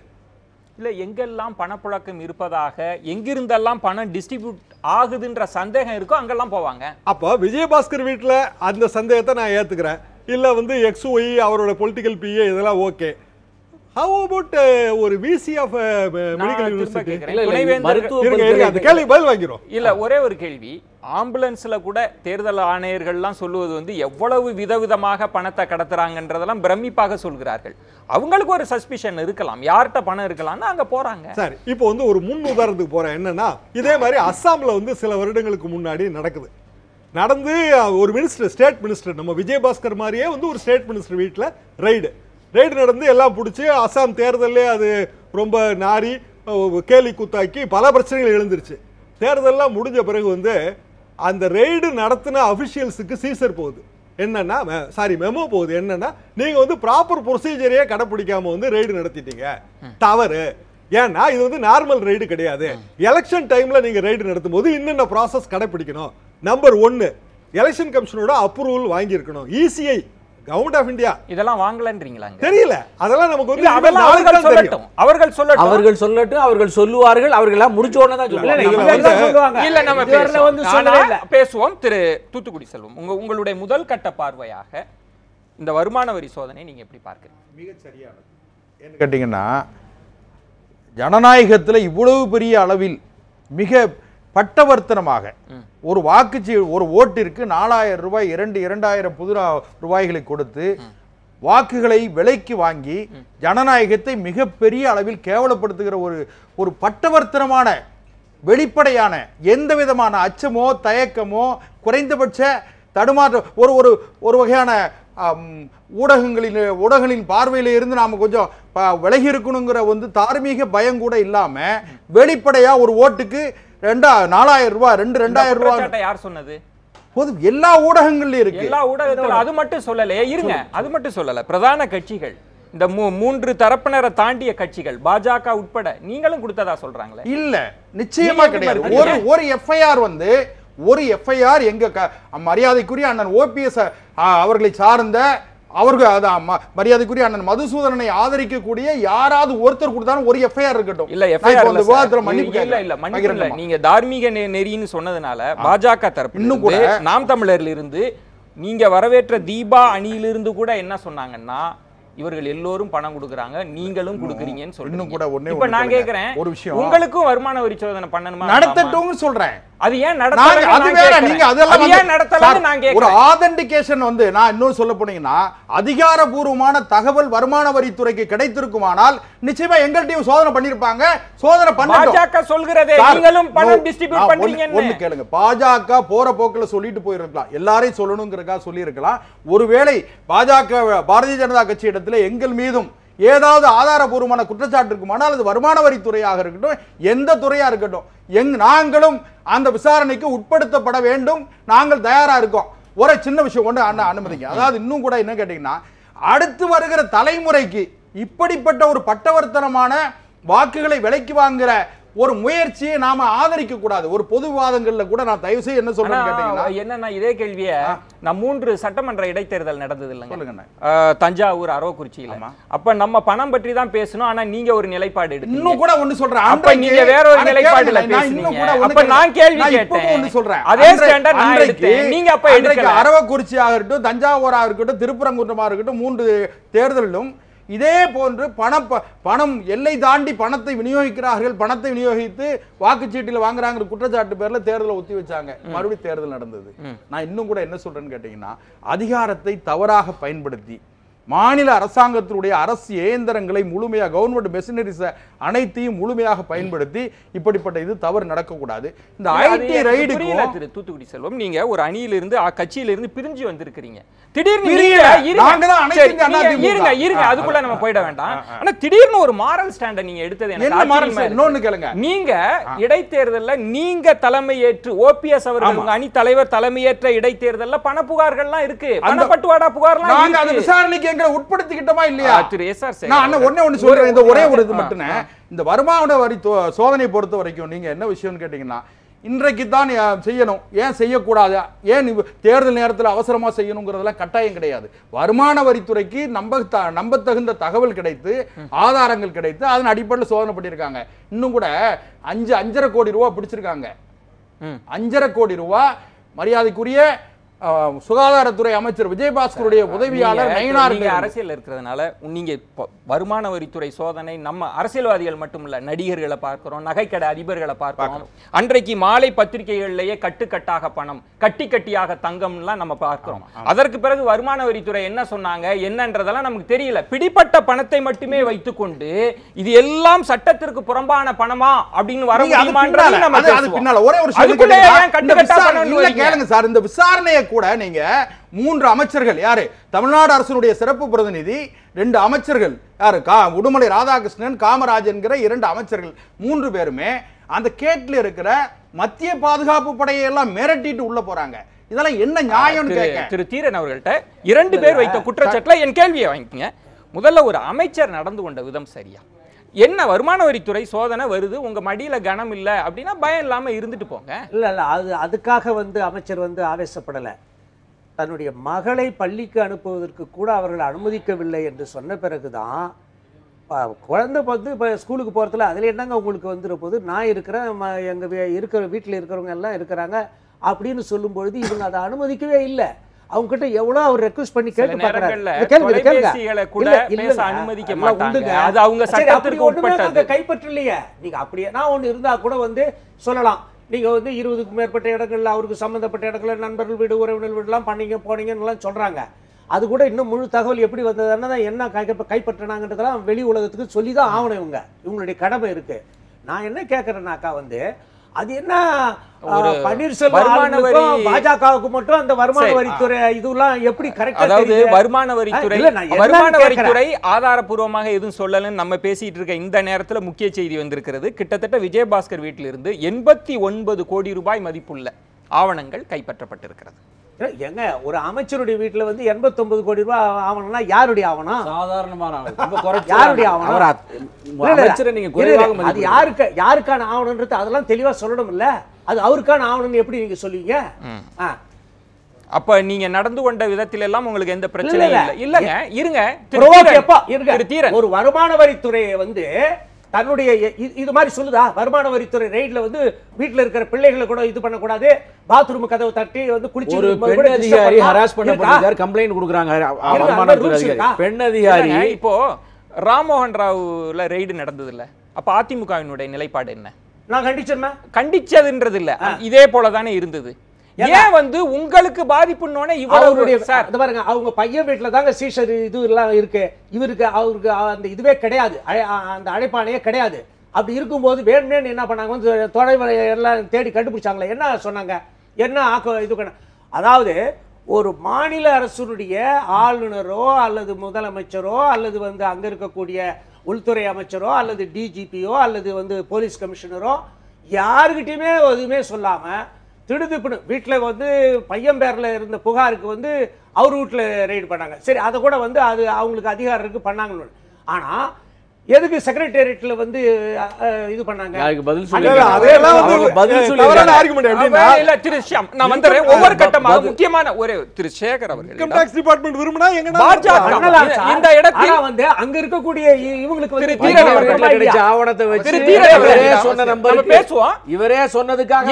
இல்லை, எங்கெல்லாம் பணப்புழக்கம் இருப்பதாக, எங்கிருந்தெல்லாம் பணம் டிஸ்ட்ரிபியூட் ஆகுதுன்ற சந்தேகம் இருக்கோ அங்கெல்லாம் போவாங்க. அப்போ விஜயபாஸ்கர் வீட்டில் அந்த சந்தேகத்தை நான் ஏற்றுக்கிறேன். இல்லை வந்து XY அவரோட பொலிட்டிக்கல் PA இதெல்லாம் ஓகே. ஹவ் அபவுட் ஒரு விசி ஆஃப் மெடிக்கல் யூனிவர்சிட்டி? அந்த கேள்வி பதில் வாங்கிறோம். இல்ல, ஒரே ஒரு கேள்வி. ஆம்புலன்ஸ்ல கூட தேர்தல் ஆணையர்கள்லாம் சொல்லுவது வந்து எவ்வளவு விதவிதமாக பணத்தை கடத்துறாங்கன்றதெல்லாம் பிரமிப்பாக சொல்கிறார்கள். அவங்களுக்கு ஒரு சஸ்பிஷன் இருக்கலாம், யார்கிட்ட பணம் இருக்கலாம்னு அங்க போறாங்க. சரி, இப்போ வந்து ஒரு முன் உதாரணத்துக்கு போறேன். என்னன்னா, இதே மாதிரி அஸ்ஸாம்ல வந்து சில வருடங்களுக்கு முன்னாடி நடந்து ஒரு மினிஸ்டர், ஸ்டேட் மினிஸ்டர், நம்ம விஜயபாஸ்கர் மாதிரியே வந்து ஒரு ஸ்டேட் மினிஸ்டர் வீட்டில் ரைடு நடந்து எல்லாம் பிடிச்சி அஸ்ஸாம் தேர்தலே அது ரொம்ப நாரி கேலி கூத்தாக்கி பல பிரச்சனைகள் எழுந்துருச்சு. தேர்தல்லாம் முடிஞ்ச பிறகு வந்து அந்த ரெய்டு நடத்தின அஃபிஷியல்ஸுக்கு சீசர் போகுது. என்னன்னா மெமோ போகுது. என்னன்னா, நீங்க வந்து ப்ராப்பர் ப்ரொசீஜரையே கடைப்பிடிக்காம வந்து ரெய்டு நடத்திட்டீங்க, தவறு. ஏன்னா இது வந்து நார்மல் ரெய்டு கிடையாது. எலெக்ஷன் டைம்ல நீங்க ரெய்டு நடத்தும் போது இன்னென்ன ப்ராசஸ் கடைப்பிடிக்கணும். நம்பர் 1, எலெக்ஷன் கமிஷனோட அப்ரூவல் வாங்கி இருக்கணும். ECI, கவர்மெண்ட் ஆஃப் இந்தியா இதெல்லாம் வாங்கலன்றீங்களா? தெரியல, அதெல்லாம் நமக்கு வந்து அவர்கள் சொல்லட்டும், அவர்கள் சொல்லுவார்கள். அவர்கள் முடிச்ச உடனே தான் சொல்லுவாங்க. இல்ல, நம்ம பேசுவோம். திரு தூத்துக்குடி செல்வம், உங்களுடைய முதல் கட்ட பார்வையாக இந்த வருமான வரி சோதனை நீங்க எப்படி பார்க்கிறீங்க? மிக சரியானது. என்ன கேட்டீங்கன்னா, ஜனநாயகத்தில் இவ்வளவு பெரிய அளவில் மிக பட்டவர்த்தனமாக ஒரு ஓட்டிற்கு 4000 ரூபாய் 2000 புது ரூபாய்களை கொடுத்து வாக்குகளை விலைக்கு வாங்கி ஜனநாயகத்தை மிகப்பெரிய அளவில் கேவலப்படுத்துகிற ஒரு பட்டவர்த்தனமான வெளிப்படையான எந்த விதமான அச்சமோ தயக்கமோ குறைந்தபட்ச தடுமாற்ற ஒரு வகையான ஊடகங்களின் பார்வையில இருந்து நாம கொஞ்சம் விலகி இருக்கணுங்கிற வந்து தார்மீக பயம் கூட இல்லாம வெளிப்படையா ஒரு ஓட்டுக்கு 4000 ரூபாய் 2000 ரூபாய் யார் சொன்னது? எல்லா ஊடகங்கள்லயும் இருக்கு. எல்லா ஊடகத்துல அது மட்டும் சொல்லலையே, இருங்க, அது மட்டும் சொல்லல. பிரதான கட்சிகள், இந்த 3 தரப்பினரை தாண்டிய கட்சிகள், பாஜக உட்பட நீங்களும் கொடுத்ததா சொல்றாங்களே? இல்ல, நிச்சயமா கிடையாது. ஒரு எஃப்ஐஆர் வந்து எங்க மரியாதைக்குரிய அண்ணன் OPS அவர்களை சார்ந்த மரியாதைக்குரிய அண்ணன் மதுசூதனனை ஆதரிக்கக்கூடிய யாராவது ஒருத்தர் கொடுத்தாலும் ஒரு எஃப்ஐஆர் இருக்கட்டும். இல்ல, எஃப்ஐஆர் விவாதத்துல மன்னிப்பு. நீங்க தார்மீக நெறின்னு சொன்னதுனால பாஜக தரப்பு இன்னும் கூட நாம் தமிழர்ல இருந்து நீங்க வரவேற்ற தீபா அணியிலிருந்து கூட என்ன சொன்னாங்கன்னா, இவர்கள் எல்லோரும் பணம் கொடுக்கறாங்க, நீங்களும் கொடுக்கறீங்கன்னு சொல்றீங்க. இப்ப நான் கேக்குறேன், ஒரு விஷயம், உங்களுக்கும் வருமான வரி சோதனை பண்ணணுமா? நடத்தட்டும்னு சொல்றேன். அது ஏன் நடத்தல? அது வேற. நீங்க அதெல்லாம் ஏன் நடத்தலன்னு நான் கேக்குறேன். ஒரு ஆதென்டிகேஷன் வந்து நான் இன்னும் சொல்ல போனீங்கன்னா, அதிகாரபூர்வமான தகவல் வருமான வரித்துறைக்கு கிடைத்திருக்குமானால் நிச்சயமா எங்கள்கிட்டயும் சோதனை பண்ணிருப்பாங்க. சோதனை பண்ணட்டும். பாஜக சொல்கிறதே நீங்களும் பணம் டிஸ்ட்ரிபியூட் பண்றீங்கன்னு. ஒன்னு கேளுங்க, பாஜக போற போக்குல சொல்லிட்டு போயிருக்கலாம், எல்லாரையும் சொல்லணும்ங்கறதுக்காக சொல்லி இருக்கலாம். ஒருவேளை பாஜக பாரதிய ஜனதா கட்சி இடத்துல எங்கள் மீதும் ஏதாவது ஆதாரபூர்வமான குற்றச்சாட்டு இருக்குமானால் அது வருமான வரித்துறையாக இருக்கட்டும், எந்த துறையா இருக்கட்டும், நாங்களும் அந்த விசாரணைக்கு உட்படுத்தப்பட வேண்டும். நாங்கள் தயாரா இருக்கோம். ஒரு சின்ன விஷயம் ஒன்று அனுமதிங்க. அதாவது இன்னும் கூட என்ன கேட்டீங்கன்னா, அடுத்து வருகிற தலைமுறைக்கு இப்படிப்பட்ட ஒரு பட்டவர்த்தனமான வாக்குகளை விலைக்கு வாங்குற ஒரு முயற்சியை நாம ஆதரிக்க கூடாது. ஒரு பொது விவாதங்கள்ல கூட நான் தயவு செய்து என்ன சொல்றேன்னு கேட்டீங்கன்னா, என்னன்னா இதே கேள்வியை நான் 3 சட்டமன்ற இடைத்தேர்தல் நடந்தது இல்லைங்க, சொல்லுங்க, தஞ்சாவூர் அரவக்குறிச்சியில. அப்ப நம்ம பணம் பற்றி தான் பேசணும், ஆனா நீங்க ஒரு நிலைப்பாடு எடுத்து இன்னும் கூட ஒன்னு சொல்றேன். அப்ப நீங்க வேற ஒரு நிலைப்பாடுல பேசுனீங்க. அப்ப நான் கேள்வி கேட்டேன், ஒன்னு சொல்றேன். அதே ஸ்டாண்டர்ட் நான் எடுத்தேன், நீங்க அப்ப எடுக்கல. அரவக்குறிச்சி ஆகட்டும், தஞ்சாவூரா இருக்கட்டும், திருப்பரங்குன்றமா இருக்கட்டும், 3 தேர்தலிலும் இதே போன்று பணம் எல்லை தாண்டி பணத்தை விநியோகிக்கிறார்கள், பணத்தை விநியோகித்து வாக்குச்சீட்டில் வாங்குறாங்க குற்றச்சாட்டு பேர்ல தேர்தலை ஒத்தி வச்சாங்க. மறுபடியும் தேர்தல் நடந்தது. நான் இன்னும் கூட என்ன சொல்றேன்னு கேட்டீங்கன்னா, அதிகாரத்தை தவறாக பயன்படுத்தி மாநில அரசாங்கத்தினுடைய அரசு இயந்திரங்களை முழுமையாக கவர்மெண்ட் மெஷினரிஸ் அனைத்தையும் முழுமையாக பயன்படுத்தி இப்படிப்பட்ட இது தவறு நடக்கக்கூடாது. இந்த ஐடி ரைடுக்கு திரு தூத்துக்குடி செல்வம், நீங்க ஒரு அணியிலிருந்து கட்சியிலிருந்து பிரிஞ்சு வந்திருக்கிறீங்க. திடீர்னு இருங்க அதுக்குள்ள நம்ம போயிட வேண்டாம். ஆனா திடீர்னு ஒரு மாரல் ஸ்டாண்ட நீங்க எடுத்தது இன்னொன்னு கேளுங்க. நீங்க இடைத்தேர்தல்ல நீங்க தலைமையேற்று ஓபிஎஸ் அவர்கள் உங்க அணி தலைவர் தலைமையேற்ற இடைத்தேர்தல்ல பண புகார்கள்லாம் இருக்கு, பணப்பட்டுவாடா புகார்லாம் நாங்க அந்த விசாரணைக்கு எங்களை உட்படுத்திக்கிட்டோமா இல்லையா? திரு எஸ்.ஆர். நான் ஒண்ணு சொல்றேன். இந்த ஒரே ஒரு இது மட்டும் இந்த வருமான வரி சோதனை பொறுத்த வரைக்கும் நீங்க என்ன விஷயம்னு கேட்டீங்கன்னா, இன்றைக்கு தான் செய்யணும், ஏன் செய்யக்கூடாது, ஏன் தேர்தல் நேரத்தில் அவசரமா செய்யணுங்கிறதெல்லாம் கட்டாயம் கிடையாது. வருமான வரித்துறைக்கு நம்பத்தகுந்த தகவல் கிடைத்து ஆதாரங்கள் கிடைத்து அதன் அடிப்படையில் சோதனை பண்ணியிருக்காங்க. இன்னும் கூட 5.5 கோடி ரூபாய் பிடிச்சிருக்காங்க. 5.5 கோடி ரூபாய் மரியாதைக்குரிய சுகாதாரத்துறை அமைச்சர் விஜயபாஸ்கருடைய உதவியாளர் அரசியல் இருக்கிறதுனால நீங்க வருமான வரித்துறை சோதனை நம்ம அரசியல்வாதிகள் மட்டும் இல்ல, நடிகர்களை பார்க்கிறோம், நகைக்கடை அதிபர்களை பார்க்கிறோம். அன்றைக்கு மாலை பத்திரிகைகளிலேயே கட்டுக்கட்டாக பணம், கட்டி கட்டியாக தங்கம்லாம் நம்ம பார்க்கிறோம். அதற்கு பிறகு வருமான வரித்துறை என்ன சொன்னாங்க என்னன்றதெல்லாம் நமக்கு தெரியல. பிடிப்பட்ட பணத்தை மட்டுமே வைத்துக்கொண்டு இது எல்லாம் சட்டத்திற்கு புறம்பான பணமா அப்படின்னு வர முடியுமான்றது நம்ம பின்னால ஒரே ஒரு கேளுங்க சார். இந்த விசாரணையை கூட நீங்க 3 அமைச்சர்கள் யாரு, தமிழ்நாடு அரசுடைய சிறப்பு பிரதிநிதி, 2 அமைச்சர்கள் யாரு, உடுமலை ராதாகிருஷ்ணன், காமராஜ் என்கிற 2 அமைச்சர்கள், 3 பேருமே அந்த கேட்ல இருக்கிற மத்திய பாதுகாப்பு படையை எல்லாம் மிரட்டிட்டு உள்ள போறாங்க. இதெல்லாம் என்ன நியாயம்னு கேட்க திரு தீரன் அவர்கள்ட்ட 2 பேர் வைத்த குற்றச்சாட்டுல என் கேள்வியை வாங்கிக்கங்க. முதல்ல ஒரு அமைச்சர் நடந்து கொண்ட விதம் சரியா? என்ன வருமான வரித்துறை சோதனை வருது, உங்க மடியில கனம் இல்ல அப்படின்னா பயம் இல்லாம இருந்துட்டு போங்க. இல்ல அதுக்காக அமைச்சர் ஆவேசப்படல. தன்னுடைய மகளை பள்ளிக்கு அனுப்புவதற்கு கூட அவர்கள் அனுமதிக்கவில்லை என்று சொன்ன பிறகுதான் குழந்தை இப்போ ஸ்கூலுக்கு போகிறதுல அதில் என்னங்க உங்களுக்கு வந்துட போது, நான் இருக்கிறேன், இருக்கிற வீட்டில் இருக்கிறவங்க எல்லாம் இருக்கிறாங்க அப்படின்னு சொல்லும் பொழுது இவங்க அதை அனுமதிக்கவே இல்லை. அவங்க கிட்ட எவ்வளவு அவர் ரெக்வெஸ்ட் பண்ணி கேட்டு கைப்பற்றலையே. நீங்க அப்படியே நான் ஒண்ணு இருந்தா கூட சொல்லலாம், நீங்க 20க்கும் மேற்பட்ட இடங்கள்ல அவருக்கு சம்பந்தப்பட்ட இடங்கள்ல நண்பர்கள் வீடு உறவினர் வீடுலாம் பண்ணீங்க போனீங்கன்னு சொல்றாங்க. அது கூட இன்னும் முழு தகவல் எப்படி வந்ததுன்னா என்ன கைப்பற்றினாங்கன்றதெல்லாம் வெளி உலகத்துக்கு சொல்லிதான் ஆகணும். இவங்களுடைய கடமை இருக்கு. நான் என்ன கேட்கறேன்னாக்கா அது என்ன பன்னீர்செல்வம் பாஜகவுக்கு மட்டும் அந்த வருமான வரித்துறை இதெல்லாம் எப்படி கரெக்டா? அதாவது வருமான வரித்துறை ஆதாரபூர்வமாக எதுவும் சொல்லலன்னு நம்ம பேசிட்டு இருக்க இந்த நேரத்தில் முக்கிய செய்தி வந்திருக்கிறது. கிட்டத்தட்ட விஜயபாஸ்கர் வீட்டிலிருந்து 89 கோடி ரூபாய் மதிப்புள்ள ஆவணங்கள் கைப்பற்றப்பட்டிருக்கிறது. எங்க ஒரு அமைச்சருடைய வீட்டுல 89 கோடி ரூபாய் ஆவணம்னா யாருடைய ஆவணம்? சாதாரணமான யாருடைய ஆவணம்? அது யாருக்கான ஆவணம்ன்றது அதெல்லாம் தெளிவா சொல்லணும் இல்ல. அது அவருக்கான ஆவணம் எப்படி நீங்க சொல்லுவீங்க? அப்ப நீங்க நடந்து கொண்ட விதத்தில் எல்லாம் உங்களுக்கு எந்த பிரச்சனையும் இல்லங்க. இருங்க, ஒரு வருமான வரித்துறையை தன்னுடைய இது மாதிரி சொல்லுதா? வருமான வரித்துறை ரெய்ட்ல வீட்டுல இருக்கிற பிள்ளைகளை கூட இது பண்ண கூடாது, பாத்ரூம் கதவு தட்டி குளிச்சு ஒரு பெண் அதிகாரி ஹராஸ் பண்ணப்படுறார், கம்ப்ளைன்ட் கொடுக்கறாங்க வருமான வரித்துறை அதிகாரி. பெண் அதிகாரி இப்போ ராம்மோகன் ராவ்ல ரெய்டு நடந்தது இல்ல, அப்ப அதிமுகவினுடைய நிலைப்பாடு என்ன? நான் கண்டிச்சதுன்றது இல்ல, இதே போலதானே இருந்தது. ஏன் உங்களுக்கு பாதிப்புன்னோனே இவருடைய பாருங்க, அவங்க பையன் வீட்டுல தாங்க சீஷர் இது எல்லாம் இருக்கு, இவருக்கு அவருக்கு அந்த இதுவே கிடையாது, அந்த அழைப்பானையே கிடையாது. அப்படி இருக்கும்போது வேணும்னு என்ன பண்ணாங்க, தொலைவரை எல்லாம் தேடி கண்டுபிடிச்சாங்களே, என்ன சொன்னாங்க, என்ன இது பண்ண? அதாவது ஒரு மாநில அரசுடைய ஆளுநரோ அல்லது முதலமைச்சரோ அல்லது அங்க இருக்கக்கூடிய உள்துறை அமைச்சரோ அல்லது டிஜிபியோ அல்லது போலீஸ் கமிஷனரோ யாருக்கிட்டையுமே எதுவுமே சொல்லாம திடுதிப்புன்னு வீட்டில் பையன் பேரில் இருந்த புகாருக்கு அவர் வீட்டில் ரெய்டு பண்ணாங்க. சரி, அதை கூட அது அவங்களுக்கு அதிகாரம் இருக்கு பண்ணாங்கன்னு. ஆனால் எதுக்கு செக்ரட்டேரியட்ல இது பண்ணாங்க? ஒவ்வொரு கட்டமாக முக்கியமான ஒரு திரு சேகர் அவர்கள் இன்கம் டாக்ஸ் டிபார்ட்மெண்ட் விரும்பினா எங்க இந்த இடத்துல அங்க இருக்கக்கூடிய இவங்களுக்கு ஆவணத்தை வச்சு சொன்ன நம்பர் பேசுவோம். இவரே சொன்னதுக்காக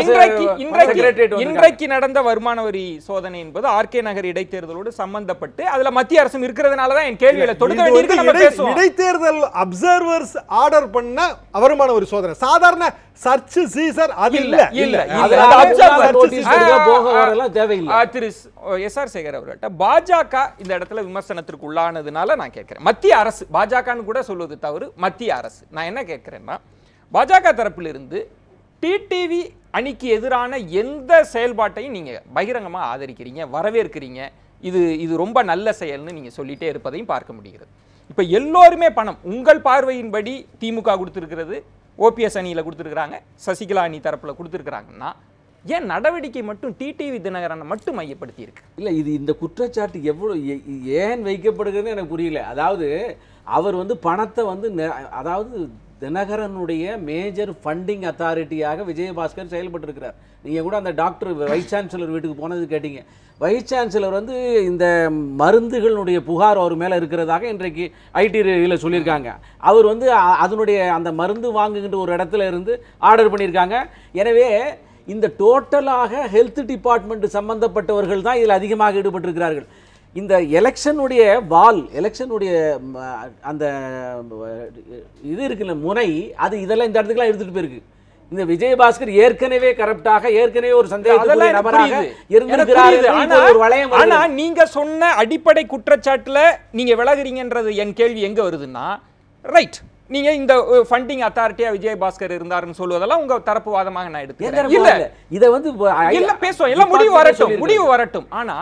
இன்றைக்கு நடந்த வருமான வரி சோதனை என்பது ஆர்கே நகர் இடைத்தேர்தலோடு சம்பந்தப்பட்டு அதுல மத்திய அரசும் இருக்கிறதுனால தான் என் கேள்வியில தொடுக்க வேண்டியிருக்கு. நம்ம பேசுவோம் இடைத்தேர்தல் அப்சர்வர்ஸ் ஆர்டர் பண்ண வருமான வரி சோதனை. சாதாரண சர்ச் சீசர் அது இல்ல. திரு எஸ்ஆர் சேகர் அவர்கள்ட்ட பாஜக இந்த இடத்துல விமர்சனத்திற்கு உள்ளானதுனால நான் கேட்கிறேன். மத்திய அரசு, பாஜகன்னு கூட சொல்வது தவறு, மத்திய அரசு. நான் என்ன கேட்கிறேன்னா, பாஜக தரப்பிலிருந்து டிடிவி அணிக்கு எதிரான எந்த செயல்பாட்டையும் நீங்க பகிரங்கமா ஆதரிக்கிறீங்க, வரவேற்கிறீங்க, இது ரொம்ப நல்ல செயல்னு நீங்க சொல்லிட்டே இருப்பதையும் பார்க்க முடிகிறது. இப்ப எல்லோருமே பணம் உங்கள் பார்வையின்படி திமுக கொடுத்திருக்கிறது, ஓபிஎஸ் அணியில கொடுத்திருக்காங்க, சசிகலா அணி தரப்புல கொடுத்திருக்காங்கன்னா ஏன் நடவடிக்கை மட்டும் டிடிவி தினகரனை மட்டும் மையப்படுத்தி இருக்கு? இல்லை, இது இந்த குற்றச்சாட்டு ஏன் வைக்கப்படுகிறதுன்னு எனக்கு புரியல. அதாவது அவர் பணத்தை அதாவது தினகரனுடைய மேஜர் ஃபண்டிங் அத்தாரிட்டியாக விஜயபாஸ்கர் செயல்பட்டிருக்கிறார். நீங்கள் கூட அந்த டாக்டர் வைஸ் சான்சலர் வீட்டுக்கு போனது கேட்டீங்க. வைஸ் சான்சலர் இந்த மருந்துகளுடைய புகார் அவர் மேலே இருக்கிறதாக இன்றைக்கு ஐடியில் சொல்லியிருக்காங்க. அவர் அதனுடைய அந்த மருந்து வாங்குகின்ற ஒரு இடத்துல இருந்து ஆர்டர் பண்ணியிருக்காங்க. எனவே இந்த டோட்டலாக ஹெல்த் டிபார்ட்மெண்ட் சம்பந்தப்பட்டவர்கள் தான் இதில் அதிகமாக ஈடுபட்டிருக்கிறார்கள். இந்த எலெக்ஷனுடைய எலெக்ஷனுடைய அந்த இது இருக்குல்ல முனை, அது இதெல்லாம் இந்த இடத்துக்குலாம் எடுத்துகிட்டு போயிருக்கு. இந்த விஜயபாஸ்கர் ஏற்கனவே கரெக்டாக ஒரு சந்தேகத்துக்குரிய நபராக இருந்திருக்கிறார். ஆனா நீங்க சொன்ன அடிப்படை குற்றச்சாட்டுல நீங்க விலகுறீங்கன்றது என் கேள்வி எங்க வருதுன்னா, ரைட், நீங்க இந்த ஃபண்டிங் அத்தாரிட்டியா விஜயபாஸ்கர் இருந்தாருன்னு சொல்வதெல்லாம் உங்க தரப்பு வாதமாக நான் எடுத்துக்கிறேன். இல்ல இத பேசுவோம், எல்லாம் முடிவு வரட்டும். ஆனா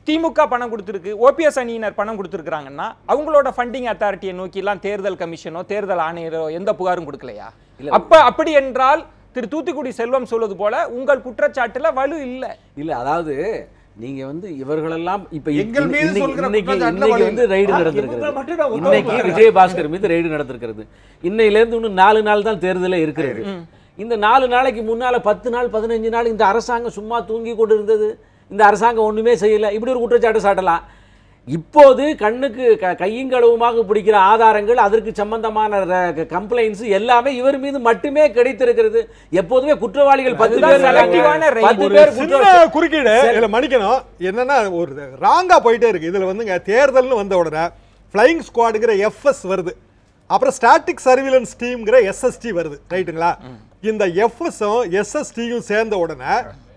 திமுக பணம் கொடுத்திருக்கு, ஓபிஎஸ் அணியினர் பணம் கொடுத்திருக்காங்கன்னா அவங்களோட ஃபண்டிங் அத்தாரிட்டியை நோக்கி எல்லாம் தேர்தல் கமிஷனோ தேர்தல் ஆணையரோ எந்த புகாரும் கொடுக்கலையா? அப்படி என்றால் திரு தூத்துக்குடி செல்வம் சொல்வது போல உங்கள் குற்றச்சாட்டுல வலு இல்ல. அதாவது நீங்க இவர்களெல்லாம் இப்ப இன்னைக்கு ரைடு நடந்திருக்கிறது, இன்னைக்கு விஜயபாஸ்கர் மீது ரைடு நடந்திருக்கிறது. இன்னையில இருந்து இன்னும் 4 நாள் தான் தேர்தலே இருக்கிறது. இந்த 4 நாளைக்கு முன்னால 10 நாள் 15 நாள் இந்த அரசாங்கம் சும்மா தூங்கி கொண்டு இருந்தது. இந்த அரசாங்கம் ஒண்ணுமே செய்யல, இப்படி ஒரு குற்றச்சாட்டு சாட்டலாம். இப்போது கண்ணுக்கு கையுங்களவுமாக பிடிக்கிற ஆதாரங்கள், அதற்கு சம்பந்தமான கம்ப்ளைண்ட்ஸ் எல்லாமே இவர் மீது மட்டுமே கிடைத்திருக்கிறது. எப்போதுமே குற்றவாளிகள் 10 பேர் குறுக்கீடு இதுல மன்னிக்கணும். என்னன்னா ஒரு ராங்கா போயிட்டே இருக்கு. இதுல தேர்தல்னு வந்த உடனே ஃப்ளையிங் ஸ்குவாடுங்கிற எஃப்எஸ் வருது, அப்புறம் ஸ்டாட்டிக் சர்வீலன்ஸ் டீம்ங்கிற எஸ்எஸ்டி வருது, ரைட்டுங்களா? இந்த எஃப்எஸும் எஸ்எஸ்டியும் சேர்ந்த உடனே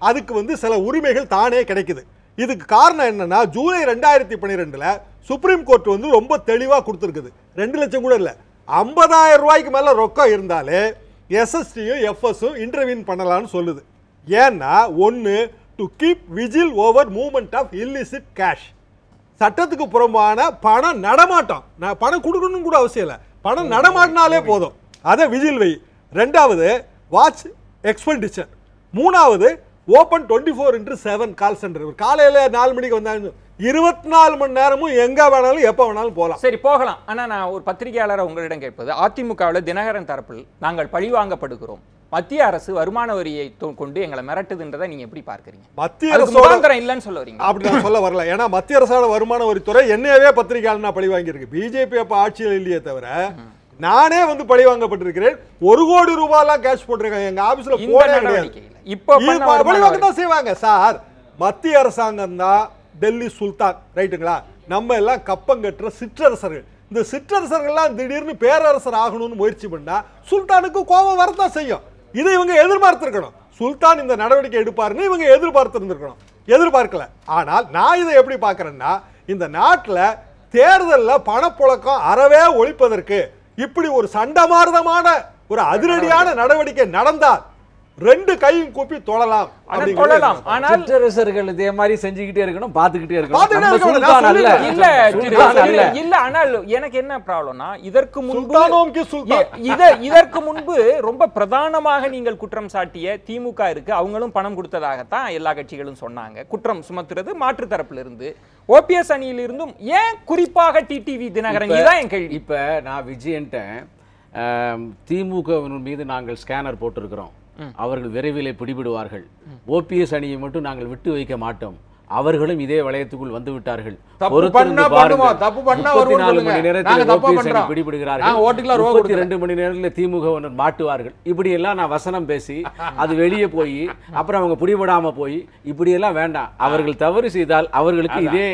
அதுக்கு சில உரிமைகள் தானே கிடைக்குது. இதுக்கு காரணம் என்னன்னா, ஜூலை 2012 சுப்ரீம் கோர்ட் ரொம்ப தெளிவா கொடுத்துருக்குது. 2 லட்சம் கூட இல்ல, 50,000 ரூபாய்க்கு மேல ரொக்கம் இருந்தாலே எஸ்எஸ்டியும் எஃப்எஸும் இன்டர்வீன் பண்ணலாம்னு சொல்லுது. ஏன்னா ஒன்னு, to keep vigil over movement of illicit cash, சட்டத்துக்கு புறம்பான பணம் நடமாட்டம். பணம் கொடுக்கணும்னு கூட அவசியம் இல்லை, பணம் நடமாட்டினாலே போதும், அதை விஜில் வை. 2வது வாட்ச் எக்ஸ்பெண்டிச்சர். 3வது ஓப்பன் 24/7 கால் சென்டர். காலையில 4 மணிக்கு வந்தாங்க, 24 மணி நேரமும் எங்க வேணாலும் எப்ப வேணாலும் போகலாம். சரி, போகலாம். ஆனா நான் ஒரு பத்திரிகையாளர் உங்களிடம் கேட்பது, அதிமுகவில் தினகரன் தரப்பில் நாங்கள் பழிவாங்கப்படுகிறோம், மத்திய அரசு வருமான வரியை கொண்டு எங்களை மிரட்டுதுன்றதை நீங்க எப்படி பார்க்கறீங்க? மத்திய அரசு இல்லைன்னு சொல்ல வரீங்க? அப்படி நான் சொல்ல வரல. ஏன்னா மத்திய அரசோட வருமான வரித்துறை என்னையவே பத்திரிகையாளர் பழி வாங்கியிருக்கு. பிஜேபி அப்ப ஆட்சியில் இல்லையே தவிர நானே பழி வாங்கப்பட்டிருக்கிறேன். 1 கோடி ரூபாய்லாம் கேஷ் போட்டிருக்காங்க எங்க ஆபீஸ்ல. பழி வாங்க தான் செய்வாங்க சார். மத்திய அரசாங்கம் தான் டெல்லி சுல்தான், ரைட்டுங்களா? நம்ம எல்லாம் கப்பங்கட்டுற சிற்றரசர்கள். இந்த சிற்றரசர்கள்லாம் திடீர்னு பேரரசர் ஆகணும்னு முயற்சி பண்ணா சுல்தானுக்கு கோபம் வரதான் செய்யும். இதை இவங்க எதிர்பார்த்திருக்கணும். சுல்தான் இந்த நடவடிக்கை எடுப்பாருன்னு இவங்க எதிர்பார்த்திருந்திருக்கணும். எதிர்பார்க்கல. ஆனால் நான் இதை எப்படி பார்க்கறேன்னா, இந்த நாட்டில் தேர்தலில் பணப்புழக்கம் அறவே ஒழிப்பதற்கு இப்படி ஒரு சண்டமார்தமான ஒரு அதிரடியான நடவடிக்கை நடந்தால் 2 கையும் கூப்பி தொழலாம். ஆனால் சிற்றரசர்கள் இதே மாதிரி செஞ்சுக்கிட்டே இருக்கணும், பார்த்துக்கிட்டே இருக்கணும். ஆனால் எனக்கு என்ன ப்ராப்ளம்னா, இதற்கு முன்பு ரொம்ப பிரதானமாக நீங்கள் குற்றம் சாட்டிய திமுக இருக்கு, அவங்களும் பணம் கொடுத்ததாகத்தான் எல்லா கட்சிகளும் சொன்னாங்க. குற்றம் சுமத்துறது மாற்று தரப்புல இருந்து, ஓபிஎஸ் அணியில் இருந்தும், ஏன் குறிப்பாக டிடிவி தினகரன்? இதுதான் என் கேள்வி. இப்ப நான் விஜயன்ட்ட திமுக மீது நாங்கள் ஸ்கேனர் போட்டிருக்கிறோம், அவர்கள் விரைவில் பிடிபடுவார்கள், ஓபிஎஸ் அணியை மட்டும் நாங்கள் விட்டு வைக்க மாட்டோம், அவர்களும் இதே வளையத்துக்குள் வந்து விட்டார்கள், 24 மணி நேரத்தில் ஓபிஎஸ் அணி பிடிபடுகிறார்கள், 32 மணி நேரத்தில் திமுக மாட்டுவார்கள். இப்படி எல்லாம் நான் வசனம் பேசி அது வெளியே போய் அப்புறம் அவங்க பிடிபடாம போய் இப்படி எல்லாம் வேண்டாம். அவர்கள் தவறு செய்தால் அவர்களுக்கு இதே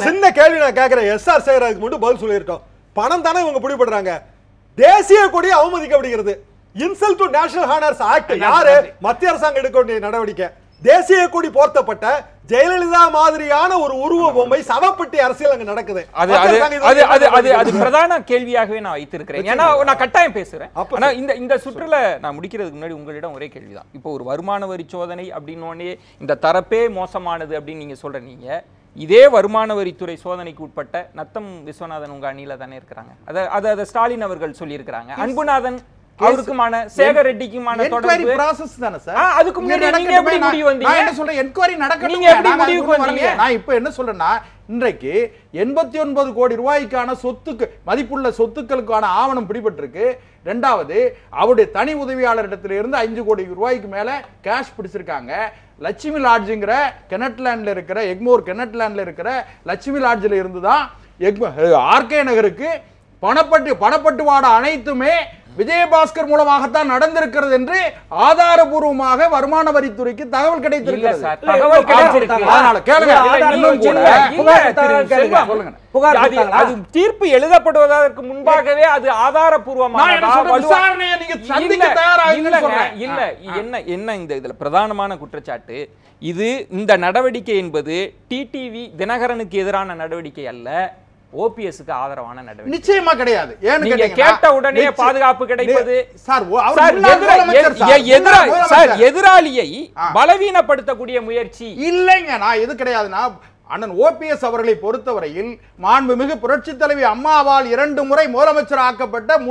சின்ன கேள்வி நான் கேட்கிறேன். எஸ்ஆர் சேகராஜுக்கு மட்டும் பதில் சொல்லிட்டோம். பணம் தானே இவங்க பிடிபடுறாங்க. தேசிய கொடி அவமதிக்கப்படுகிறது. Insult to national honours act யாரு? மத்திய அரசாங்கம் எடுக்க வேண்டிய நடவடிக்கை. தேசிய கொடி போர்த்தப்பட்ட ஜெயலலிதா மாதிரியான ஒரு உருவ பொம்மை சவப்பட்டி அரசியல் அங்க நடக்குது. அது பிரதான கேள்வியாகவே நான் வைத்திருக்கிறேன். ஏன்னா நான் கட்டாயம் பேசுறேன். ஆனா இந்த சுற்றுல நான் முடிக்கிறதுக்கு முன்னாடி உங்களிடம் ஒரே கேள்விதான். இப்போ ஒரு வருமான வரி சோதனை அப்படின்னோடனே இந்த தரப்பே மோசமானது அப்படின்னு நீங்க சொல்றீங்க. இதே வருமான வரித்துறை சோதனைக்கு உட்பட்ட நத்தம் விஸ்வநாதன் உங்க அணியில தானே இருக்கிறாங்க. அதை ஸ்டாலின் அவர்கள் சொல்லியிருக்கிறாங்க. அன்புநாதன் அவருக்குமான சேகர் ரெட்டிக்குமான என்கொயரி process தானே சார். அதுக்கு முன்னாடி நீங்க எப்படி முடிவு வந்தீங்க? நான் என்ன சொல்றேன், என்கொயரி நடக்கணும். நீங்க எப்படி முடிவுக்கு வந்தீங்க? நான் இப்போ என்ன சொல்றேன்னா, இன்றைக்கு 89 கோடி ரூபாய்க்கான சொத்துக்கு மதிப்புள்ள சொத்துக்களுக்கான ஆவணம் பிடிபட்டிருக்கு. ரெண்டாவது, அவருடைய தனி உதவியாளரிடத்துல இருந்து 5 கோடி ரூபாய்க்கு மேல கேஷ் பிடிச்சிருக்காங்க. லட்சுமி லாட்ஜுங்கிற கெனட்லேண்ட்ல இருக்கிற எக்மோர் கெனட்லேண்ட்ல இருக்கிற லட்சுமி லாட்ஜில் இருந்து தான் ஆர்கே நகருக்கு பணப்பட்டுவாடா அனைத்துமே விஜயபாஸ்கர் மூலமாகத்தான் நடந்திருக்கிறது என்று ஆதாரபூர்வமாக வருமான வரித்துறைக்கு தகவல் கிடைத்திருக்கிறது. தீர்ப்பு எழுதப்படுவதற்கு முன்பாகவே அது ஆதாரபூர்வமாக என்ன இதுல பிரதானமான குற்றச்சாட்டு, இது இந்த நடவடிக்கை என்பது டிடிவி தினகரனுக்கு எதிரான நடவடிக்கை அல்ல, ஓபிஎஸ்க்கு ஆதரவான நடவடிக்கை. நிச்சயமா கிடையாது. நீங்க கேட்ட உடனே பாதுகாப்பு கிடைப்பது எதிராளியை பலவீனப்படுத்தக்கூடிய முயற்சி இல்லைங்க. நான் எது கிடையாதுன்னா, அண்ணன் ஓபிஎஸ் அவர்களை பொறுத்தவரையில் மாண்புமிகு புரட்சி தலைவி அம்மாவால் 2 முறை முதலமைச்சர் ஆக்கப்பட்ட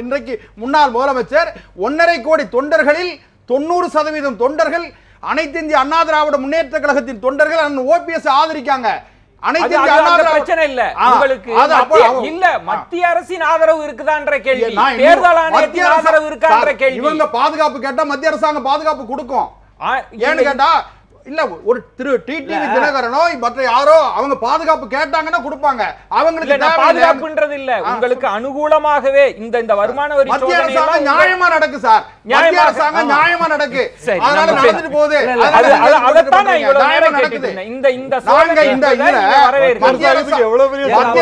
இன்றைக்கு முன்னாள் முதலமைச்சர் 1.5 கோடி தொண்டர்களில் 90% தொண்டர்கள் அனைத்து இந்திய அண்ணா திராவிட முன்னேற்ற கழகத்தின் தொண்டர்கள் அண்ணன் ஓபிஎஸ் ஆதரிக்காங்க. பிரச்சனை இல்ல உங்களுக்கு இல்ல, மத்திய அரசின் ஆதரவு இருக்குதான்ற கேள்வி, தேர்தல் ஆணையத்தின் ஆதரவு இருக்கான்ற கேள்வி. இவங்க பாதுகாப்பு கேட்டா மத்திய அரசாங்கம் பாதுகாப்பு கொடுக்கும். ஏன்னு கேட்டா இல்ல, ஒரு திரு டிடிவி தினகரனோ மற்ற யாரோ அவங்க பாதுகாப்பு கேட்டாங்கன்னா கொடுப்பாங்க. அவங்களுக்கு பாதுகாப்புன்றது இல்ல, உங்களுக்கு அனுகூலமாகவே இந்த வருமான வரி மத்திய அரசாங்கம் நியாயமா நடக்கு சார். மத்திய அரசாங்கம் நியாயமா நடக்கு. அதனால நடந்துட்டு போகுது. அதத்தான் நான் இவ்வளவு நேரம் கேட்டுட்டு இருந்தேன். இந்த மத்திய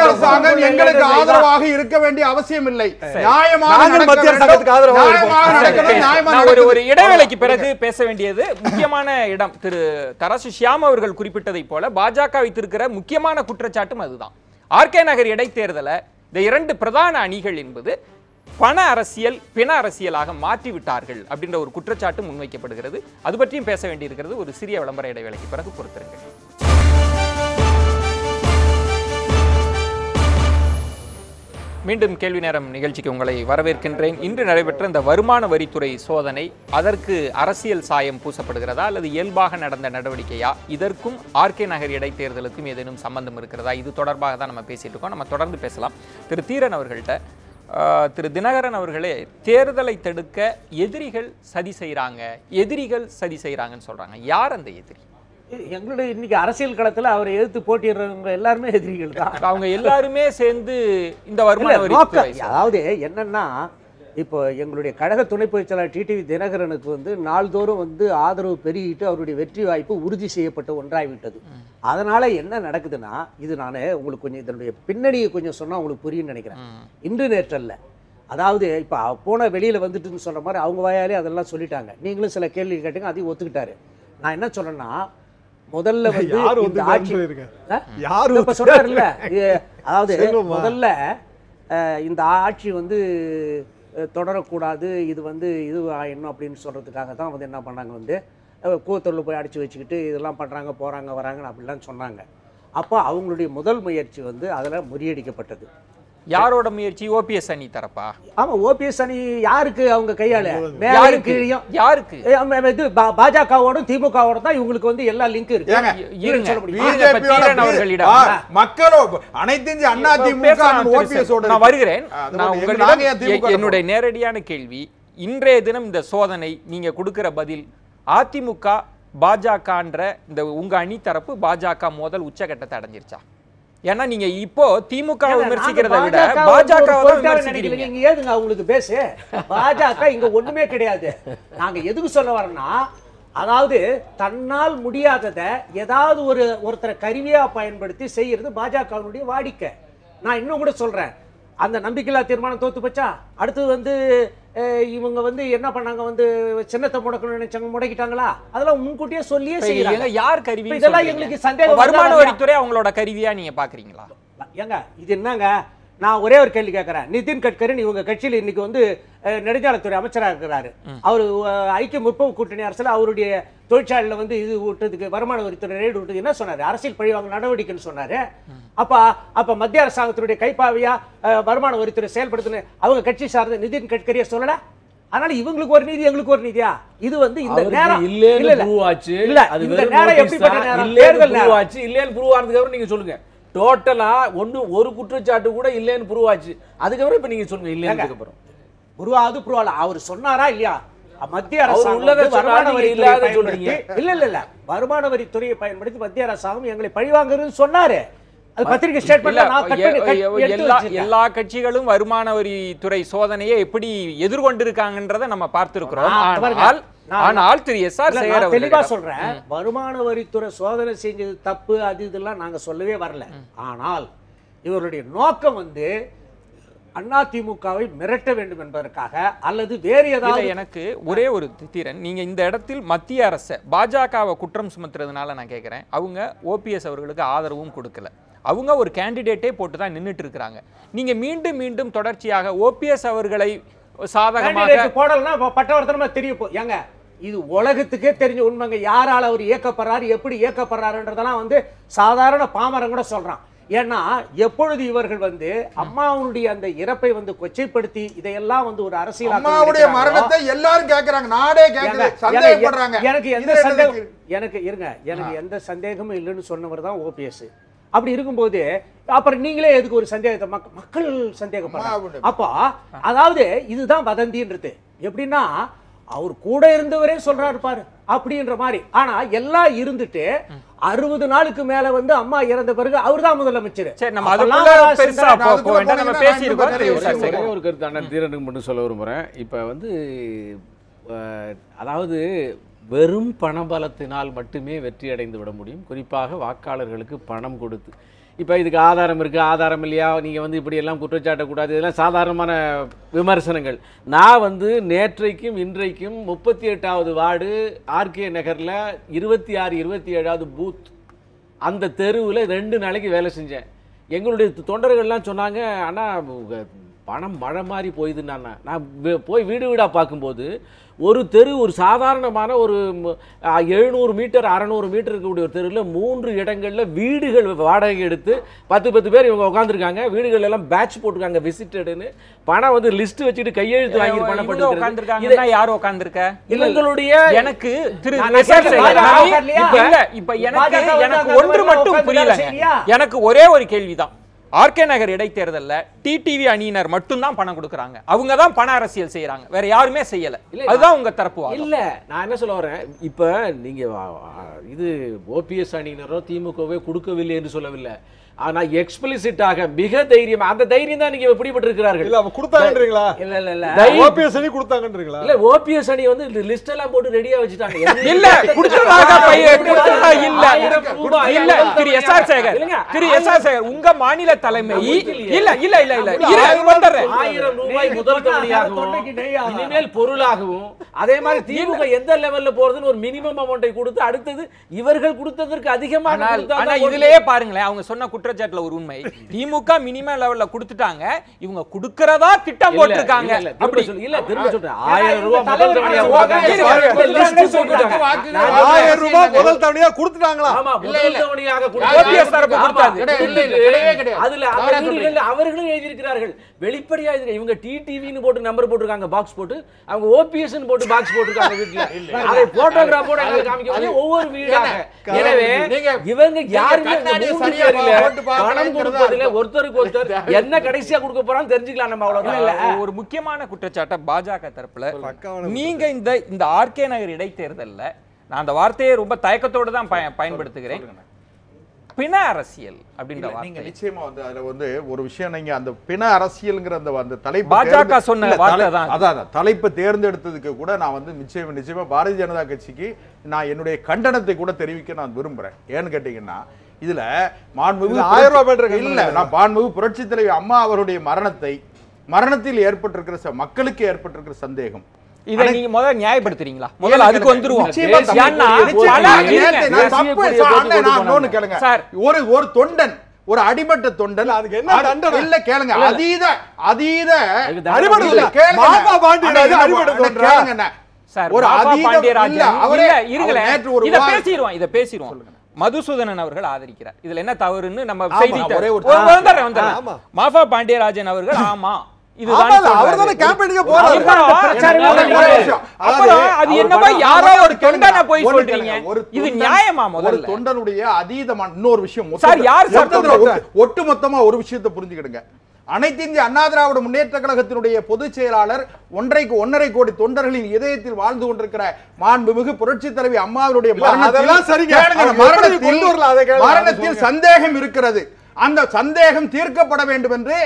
அரசாங்கம் எங்களுக்கு ஆதரவாக இருக்க வேண்டிய அவசியம் இல்லை. நியாயமாக மத்திய அரசாங்கத்துக்கு ஆதரவாக ஒரு இடைவேளைக்கு பிறகு பேச வேண்டியது முக்கியமான இடம். திரு தராசு ஷியாம் அவர்கள் குறிப்பிட்டதை போல பாஜக வைத்திருக்கிற முக்கியமான குற்றச்சாட்டும் அதுதான். ஆர்கே நகர் இடைத்தேர்தலை இந்த 2 பிரதான அணிகள் என்பது பண அரசியல் பிண அரசியலாக மாற்றிவிட்டார்கள் அப்படின்ற ஒரு குற்றச்சாட்டு முன்வைக்கப்படுகிறது. அது பற்றியும் பேச வேண்டியிருக்கிறது. ஒரு சிறிய விளம்பர இடைவேளைக்கு பிறகு பொறுத்திருங்கள். மீண்டும் கேள்வி நேரம் நிகழ்ச்சிக்கு உங்களை வரவேற்கின்றேன். இன்று நடைபெற்ற இந்த வருமான வரித்துறை சோதனை, அதற்கு அரசியல் சாயம் பூசப்படுகிறதா அல்லது இயல்பாக நடந்த நடவடிக்கையா? இதற்கும் ஆர்கே நகர் இடைத்தேர்தலுக்கும் ஏதேனும் சம்பந்தம் இருக்கிறதா? இது தொடர்பாக தான் நம்ம பேசிட்டு இருக்கோம். நம்ம தொடர்ந்து பேசலாம். திரு தீரன் அவர்கள்ட்ட, திரு தினகரன் அவர்களே, தேர்தலை தடுக்க எதிரிகள் சதி செய்கிறாங்கன்னு சொல்றாங்க. யார் அந்த எதிரி? எங்களுடைய இன்னைக்கு அரசியல் களத்துல அவரை எதிர்த்து போட்டிடுறவங்க எல்லாருமே எதிரிகள் தான். அவங்க எல்லாருமே சேர்ந்து இந்த வருமான வரி, அதாவது என்னன்னா, இப்போ எங்களுடைய கழக துணை பொதுச் செயலாளர் டிடிவி தினகரனுக்கு நாள்தோறும் ஆதரவு பெருகிட்டு அவருடைய வெற்றி வாய்ப்பு உறுதி செய்யப்பட்ட ஒன்றாகிவிட்டது. அதனால என்ன நடக்குதுன்னா, இது நான் உங்களுக்கு கொஞ்சம் இதனுடைய பின்னணியை கொஞ்சம் சொன்னா உங்களுக்கு புரியும்னு நினைக்கிறேன். இன்று நேற்றல்ல, அதாவது இப்போ போன வெளியில வந்துட்டுன்னு சொல்ற மாதிரி அவங்க வாயாலே அதெல்லாம் சொல்லிட்டாங்க. நீங்களும் சில கேள்வி கேட்டீங்க, அதையும் ஒத்துக்கிட்டாரு. நான் என்ன சொல்றேன்னா, முதல்ல அதாவது முதல்ல இந்த ஆட்சி தொடரக்கூடாது, இது இது ஆயிடணும் அப்படின்னு சொல்றதுக்காக தான் என்ன பண்ணாங்க, கூத்தூரில் போய் அடிச்சு வச்சுக்கிட்டு இதெல்லாம் பண்றாங்க, போறாங்க வராங்கன்னு அப்படிலாம் சொன்னாங்க. அப்போ அவங்களுடைய முதல் முயற்சி அதில் முறியடிக்கப்பட்டது. யாரோட முயற்சி? ஓபிஎஸ் அணி தரப்பா? ஆமா, ஓபிஎஸ் அணி யாருக்கு அவங்க கையாள யாருக்கு? பாஜகவோட திமுகவோட தான் இவங்களுக்கு எல்லா லிங்க் இருக்கு. அனைத்து இந்திய அண்ணா திமுக நான் வருகிறேன். என்னுடைய நேரடியான கேள்வி, இன்றைய தினம் இந்த சோதனை, நீங்க கொடுக்கிற பதில், அதிமுக பாஜகன்ற இந்த உங்க அணி தரப்பு பாஜக மோதல் உச்சகட்டத்தை அடைஞ்சிருச்சா? ஏன்னா நீங்க இப்போ திமுக விமர்சிக்கிறத விட பாஜகவை விமர்சிக்கிறீங்க. நீங்க ஏதுங்க உங்களுக்கு பேசு? பாஜக இங்க ஒண்ணுமே கிடையாது. நாங்க எதுக்கு சொல்ல வரோம்னா, அதாவது தன்னால் முடியாததை ஏதாவது ஒருத்தரை கருவியா பயன்படுத்தி செய்யறது பாஜகவுடைய வாடிக்கை. நான் இன்னும் கூட சொல்றேன், அந்த நம்பிக்கையில்லா தீர்மானம் தோத்து போச்சா? அடுத்து வந்து இவங்க வந்து என்ன பண்ணாங்க, வந்து சின்னத்தை முடக்கணும்னு நினைச்சாங்க, முடக்கிட்டாங்களா? அதெல்லாம் முன்கூட்டியே சொல்லியே செய்யறாங்க. யார் கருவி? இதெல்லாம் எங்களுக்கு சந்தேகம். வருமான வரித்துறை அவங்களோட கருவியா நீங்க பாக்குறீங்களா? ஏங்க இது என்னங்க, நான் ஒரே ஒரு கேள்வி கேட்கறேன். நிதின் கட்கரி இவங்க கட்சியில் இன்னைக்கு வந்து நெடுஞ்சாலைத்துறை அமைச்சராக இருக்கிறாரு. அவர் ஐக்கிய முற்போக்கு கூட்டணி அரசில் அவருடைய தொழிற்சாலையில் வந்து இது விட்டதுக்கு வருமான வரித்துறை ரெய்டு விட்டது என்ன சொன்னாரு? அரசியல் பழிவாங்க நடவடிக்கைன்னு சொன்னாரு. அப்ப மத்திய அரசாங்கத்தினுடைய கைப்பாவையா வருமான வரித்துறை செயல்படுத்துன்னு அவங்க கட்சி சார்ந்த நிதின் கட்கரியை சொல்லல. அதனால இவங்களுக்கு ஒரு நீதி எங்களுக்கு ஒரு நீதியா? இது வந்து இந்த நேரம் இல்ல இந்த நேரம் எப்படிப்பட்ட நேரம்? தேர்தல் நேரம் ஆச்சு. இல்லன்னு ப்ரூவ் ஆனதுக்கு அப்புறம் நீங்க சொல்லுங்க. டோட்டலா ஒரு குற்றச்சாட்டு கூட இல்லன்னு ப்ரூவ் ஆச்சு. அதுக்கப்புறம் இப்ப நீங்க சொல்லுங்க இல்லன்னு அப்புறம் ப்ரூவாது ப்ரூவ் அவர் சொன்னாரா இல்லையா? மத்திய அரசாங்கம் வருமான வரி இல்லாத சொல்றீங்க. இல்ல வருமான வரித்துறையை பயன்படுத்தி மத்திய அரசாங்கம் எங்களை பழிவாங்குறதுன்னு சொன்னாரு. பத்திரிகை ஸ்டேட்மெண்ட் எல்லா கட்சிகளும் வருமான வரித்துறை சோதனையை எப்படி எதிர்கொண்டிருக்காங்கன்றதை நம்ம பார்த்திருக்கிறோம். ஆனால் திரு எஸ்.ஆர். சேகர் தெளிவா சொல்றேன், வருமான வரித்துறை சோதனை செஞ்சது தப்பு அது இதெல்லாம் நாங்க சொல்லவே வரல. ஆனால் இவருடைய நோக்கம் வந்து அதிமுகவை மிரட்ட வேண்டும் என்பதற்காக அல்லது வேறு ஏதாவது. எனக்கு ஒரே ஒரு திறன், நீங்க இந்த இடத்தில் மத்திய அரசை பாஜகவை குற்றம் சுமத்துறதுனால நான் கேட்கிறேன். அவங்க ஓபிஎஸ் அவர்களுக்கு ஆதரவும் கொடுக்கல. அவங்க ஒரு கேண்டிடேட்டே போட்டு தான் நின்றுட்டு இருக்கிறாங்க. நீங்க மீண்டும் மீண்டும் தொடர்ச்சியாக ஓபிஎஸ் அவர்களை சாதகமாக போடலன்னா பட்டவர்த்தனமா தெரியும். ஏங்க இது உலகத்துக்கே தெரிஞ்ச உண்மைங்க. யாரால அவர் இயக்கப்படுறாரு, எப்படி இயக்கப்படுறாருன்றதெல்லாம் வந்து சாதாரண பாமரன் கூட சொல்றான். ஏன்னா எப்பொழுது இவர்கள் வந்து அம்மாவுடைய அந்த இறப்பை வந்து கொச்சைப்படுத்தி இதையெல்லாம் வந்து ஒரு அரசியல் அம்மாவுடைய மரணத்தை எல்லாரும் கேக்குறாங்க, நாடே கேக்குது, சந்தேகப்படுறாங்க. எனக்கு எந்த சந்தேகமும் இல்லைன்னு சொன்னவர் தான் ஓபிஎஸ். அப்படி இருக்கும்போது அப்புறம் நீங்களே எதுக்கு ஒரு சந்தேகத்தை மக்கள் சந்தேகப்படுறாங்க? அப்போ அதாவது இதுதான் வதந்தின்றது. எப்படின்னா அவர் கூட இருந்தவரே சொல்றாரு பாரு அப்படின்ற மாதிரி. ஆனா எல்லாம் இருந்துட்டு 60 நாளுக்கு மேல வந்து அம்மா இறந்த பிறகு அவர் தான் முதலமைச்சர். ஒரு கருத்து அண்ணன் தீரனுக்கு மட்டும் சொல்ல விரும்புறேன். இப்ப வந்து அதாவது வெறும் பணபலத்தினால் மட்டுமே வெற்றி அடைந்து விட முடியும். குறிப்பாக வாக்காளர்களுக்கு பணம் கொடுத்து. இப்போ இதுக்கு ஆதாரம் இருக்குது, ஆதாரம் இல்லையா, நீங்கள் வந்து இப்படியெல்லாம் குற்றச்சாட்டக்கூடாது, இதெல்லாம் சாதாரணமான விமர்சனங்கள். நான் வந்து நேற்றைக்கும் இன்றைக்கும் 38வது வார்டு ஆர்கே நகரில் 26, 27வது பூத் அந்த தெருவில் 2 நாளைக்கு வேலை செஞ்சேன். எங்களுடைய தொண்டர்கள்லாம் சொன்னாங்க, ஆனால் பணம் மழை மாதிரி போயிதுன்னு. நான் போய் வீடு வீடாக பார்க்கும்போது ஒரு தெரு, ஒரு சாதாரணமான ஒரு 700 மீட்டர் 600 மீட்டர் இருக்கக்கூடிய ஒரு தெருவில் 3 இடங்களில் வீடுகள் வாடகை எடுத்து 10 பேர் இவங்க உட்காந்துருக்காங்க. வீடுகள் எல்லாம் பேட்ச் போட்டுருக்காங்க விசிட்டடுன்னு. பணம் வந்து லிஸ்ட் வச்சுட்டு கையெழுத்து வாங்கி பண்ணப்பட்டு யாரும் உட்காந்துருக்க இவங்களுடைய எனக்கு எனக்கு ஒன்று மட்டும் புரியல. எனக்கு ஒரே ஒரு கேள்விதான். ஆர்கே நகர் இடைத்தேர்தலில் டிடிவி அணியினர் மட்டும்தான் பணம் கொடுக்குறாங்க. அவங்க தான் பண அரசியல் செய்யறாங்க, வேற யாருமே செய்யல. அதுதான் உங்க தரப்பு இல்ல. நான் என்ன சொல்ல வரேன், இப்ப நீங்க இது ஓபிஎஸ் அணியினரோ திமுகவே கொடுக்கவில்லை என்று சொல்லவில்லை. ஆனா எக்ஸ்பிளிசிட்டாக மிக தைரியம், அந்த தைரியம் தான் நீங்க பிடிபட்டிருக்கிறார்கள். இல்ல அவங்க கொடுத்தாங்கன்றீங்களா? இல்ல ஓபிஎஸ் அணி கொடுத்தாங்கன்றீங்களா? இல்ல ஓபிஎஸ் அணி வந்து லிஸ்ட் எல்லாம் போட்டு ரெடியா வச்சிட்டாங்க. இல்ல குடுத்ததாக இல்ல திரு எஸ்.ஆர். சேகர், திரு எஸ்.ஆர். சேகர் உங்க மாநில தலைமை இல்ல 1000 ரூபாய் முதல் தவணையாகவும் இனிமேல் பொருளாகவும் அதே மாதிரி திமுக எந்த லெவல்ல போறதுன்னு ஒரு மினிமம் அமௌண்ட்டை கொடுத்து அடுத்தது இவர்கள் கொடுத்ததற்கு அதிகமாக. ஆனா இதுலயே பாருங்களேன், அவங்க சொன்ன குற்றச்சாட்டுல ஒரு உண்மை. திமுக மினிமம் லெவல்ல கொடுத்துட்டாங்க, இவங்க கொடுக்கறதா திட்டம் போட்டுருக்காங்க. அப்படி இல்ல, திரும்ப சொல்றேன், 1000 ரூபாய் முதல் தவணையா 1000 ரூபாய் முதல் தவணையா கொடுத்துட்டாங்களா? ஆமா, முதல் தவணையாக ஓபிஎஸ் தரப்பு கொடுத்தாங்க. அதுல அவர்களும் எழுதியிருக்கிறார்கள் வெளிப்படையா. இவங்க டிடிவின்னு போட்டு நம்பர் போட்டுருக்காங்க, பாக்ஸ் போட்டு. அவங்க ஓபிஎஸ் போட்டு பாக்ஸ் போட்டுருக்காங்க வீட்டுல. அதை போட்டோகிராஃபோட காமிக்க ஒவ்வொரு வீடாக. எனவே இவங்க யாருமே பணம் கொடுப்பதில்லை, ஒருத்தருக்கு ஒருத்தர் என்ன கடைசியா கொடுக்க போறான்னு தெரிஞ்சுக்கலாம் நம்ம. அவ்வளவுதான். ஒரு முக்கியமான குற்றச்சாட்டை பாஜக தரப்புல நீங்க இந்த ஆர்கே நகர் இடைத்தேர்தல்ல, நான் அந்த வார்த்தையை ரொம்ப தயக்கத்தோடு தான் பயன்படுத்துகிறேன், பிண அரசியல் அப்படின்ற வார்த்தை. நிச்சயமா வந்து அதுல வந்து ஒரு விஷயம், நீங்க அந்த பிண அரசியல்ங்கிற அந்த தலைப்பு பாஜக சொன்ன வார்த்தை தான். அதான் தலைப்பு தேர்ந்தெடுத்ததுக்கு கூட நான் வந்து நிச்சயமா பாரதிய ஜனதா கட்சிக்கு நான் என்னுடைய கண்டனத்தை கூட தெரிவிக்க நான் விரும்புறேன். ஏன்னு கேட்டீங்கன்னா, இதுல மாண்புமிகு இது 1000 ரூபாய் பெற்ற கண்டனம் இல்ல, நான் மாண்புமிகு புரட்சி தலைவி அம்மா அவருடைய மரணத்தில் ஏற்பட்டிருக்கிற மக்களுக்கு ஏற்பட்டிருக்கிற சந்தேகம் இதை நீங்க முதல்ல நியாயப்படுத்துறீங்களா? முதல்ல அதுக்கு வந்துருவோம். நிச்சயமா தப்பு. ஏன்னா, நிச்சயமா பல தப்பு. இருங்க. நான் தப்பு. அண்ணே, நான் இன்னொன்னு கேளுங்க. சார். ஒரு தொண்டன், ஒரு அடிமட்ட தொண்டன், அதுக்கு என்ன தண்டனை? இல்ல கேளுங்க, அதீத அடிபட்டு இல்ல, கேளுங்க. மாமா பாண்டியராஜ் அண்ணே, அடிபட்டு அண்ணே, தோன்றா? கேளுங்க அண்ணே. சார், ஒரு பாபா அதீத பாண்டியராஜன் இல்ல, அவரே இல்ல, இருங்களே. அவர் நேற்று ஒரு இத விவாதம் பேசிடுவோம். மதுசூதனன் அவர்கள் ஆதரிக்கிறார். இதுல என்ன தவறுன்னு நம்ம ஆமா, செய்தி ஒரே ஒரு வந்துடுறேன். ஆமா. மாஃபா பாண்டியராஜன் அவர்கள் ஆமா இதுதான் ஆமால, சொல்றாரு. அவர்தானே campaign-க்கு போறாரு. அப்புறம் அது என்னவா யாரோ ஒரு தொண்டனை போய் ஒண்ணு சொல்றீங்க. கேளுங்க. ஒரு இது தொண்டன், நியாயமா ஒரு முதல்ல? தொண்டனுடைய அதீதமான இன்னொரு விஷயம் சார், யார் சார் தொண்டன்? ஒட்டுமொத்தமா ஒரு விஷயத்தை புரிஞ்சுக்கிடுங்க. அனைத்து இந்திய அண்ணா திராவிட முன்னேற்ற கழகத்தினுடைய பொதுச் செயலாளர் 1.5 கோடி தொண்டர்களின் இதயத்தில் வாழ்ந்து கொண்டிருக்கிற மாண்புமிகு புரட்சி தலைவி அம்மாவுடைய அதெல்லாம் சரிங்க. மரணத்தில் கொண்டு வரல, அதை கேளுங்க. மரணத்தில் சந்தேகம் இருக்கிறது. அந்த சந்தேகம் தீர்க்கப்பட வேண்டும் என்று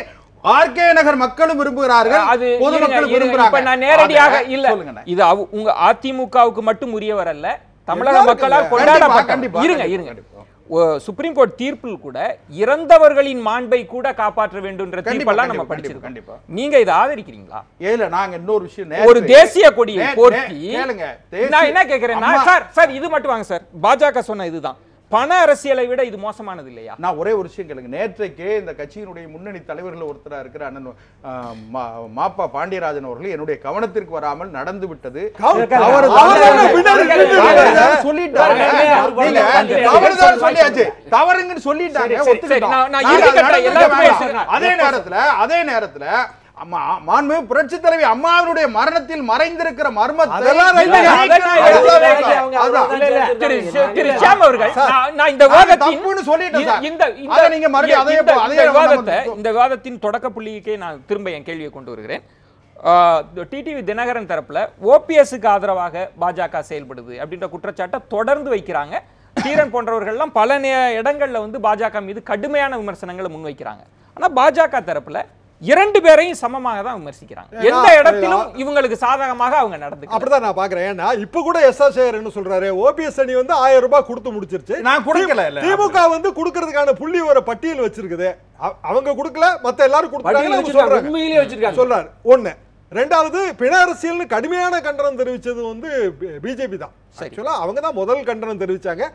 ஆர்கே நகர் மக்களும் விரும்புகிறார்கள், அது பொதுமக்கள் இப்ப விரும்புகிறாங்க. நான் நேரடியாக இல்ல, சொல்லுங்க. இது உங்க அதிமுகவுக்கு மட்டும் உரியவர் அல்ல, தமிழக எல்லாருக்கும் மக்களால் கண்டிப்பா, கொண்டாடப்பட்ட. கண்டிப்பா, இருங்க கண்டிப்பா, இருங்க கண்டிப்பா. சுப்ரீம் கோர்ட் தீர்ப்பில் கூட இறந்தவர்களின் மாண்பை கூட காப்பாற்ற வேண்டும்ன்ற கண்டிப்பா, தீர்ப்பெல்லாம் நம்ம கண்டிப்பா, படிச்சிருக்கோம். கண்டிப்பா. நீங்க இதை ஆதரிக்கிறீங்களா? ஏல நாங்க இன்னொரு விஷயம் ஒரு தேசிய கொடியை போர்த்தி கேளுங்க. நான் என்ன கேக்குறேன்னா, சார் இது மட்டும் வாங்க சார், பாஜக சொன்ன இதுதான், பண அரசியலை விட இது மோசமானது இல்லையா? நான் ஒரே ஒரு விஷயம் கேளுங்க. நேற்றைக்கே இந்த கட்சியினுடைய முன்னணி தலைவர்கள் ஒருத்தரா இருக்கிற அண்ணன் மாப்பா பாண்டியராஜன் அவர்கள் என்னுடைய கவனத்திற்கு வராமல் நடந்து விட்டது. தவறுங்கன்னு சொல்லிட்டாங்க. அதே நேரத்துல மாண்புமிகு புரட்சி தலைவி அம்மாவினுடைய மரணத்தில் மறைந்திருக்கிற மர்மத்தை இந்த விவாதத்தின் தொடக்க புள்ளிக்கே நான் திரும்ப என் கேள்வியை கொண்டு வருகிறேன். டிடிவி தினகரன் தரப்புல ஓபிஎஸ்க்கு ஆதரவாக பாஜக செயல்படுது அப்படின்ற குற்றச்சாட்டை தொடர்ந்து வைக்கிறாங்க. தீரன் போன்றவர்கள்லாம் பல இடங்கள்ல வந்து பாஜக மீது கடுமையான விமர்சனங்களை முன்வைக்கிறாங்க. ஆனா பாஜக தரப்புல 2 பேரையும் சமமாக தான் விமர்சிக்கிறாங்க. எந்த இடத்திலும் இவங்களுக்கு சாதகமாக அவங்க நடந்துக்கிறாங்க. அப்படிதான் நான் பாக்குறேன். ஏன்னா இப்ப கூட எஸ்.ஆர். சேகர் என்ன சொல்றாரு, ஓபிஎஸ் அணி வந்து 1000 ரூபாய் கொடுத்து முடிச்சிருச்சு, நான் கொடுக்கல. திமுக வந்து கொடுக்கிறதுக்கான புள்ளி ஒரு பட்டியல் வச்சிருக்குது, அவங்க கொடுக்கல, மத்த எல்லாரும் கொடுத்தாங்க சொல்றாரு. ஒண்ணு. ரெண்டாவது, பிண அரசியல்னு கடுமையான கண்டனம் தெரிவிச்சது வந்து பிஜேபி தான். ஆக்சுவலா அவங்க தான் முதல் கண்டனம் தெரிவிச்சாங்க.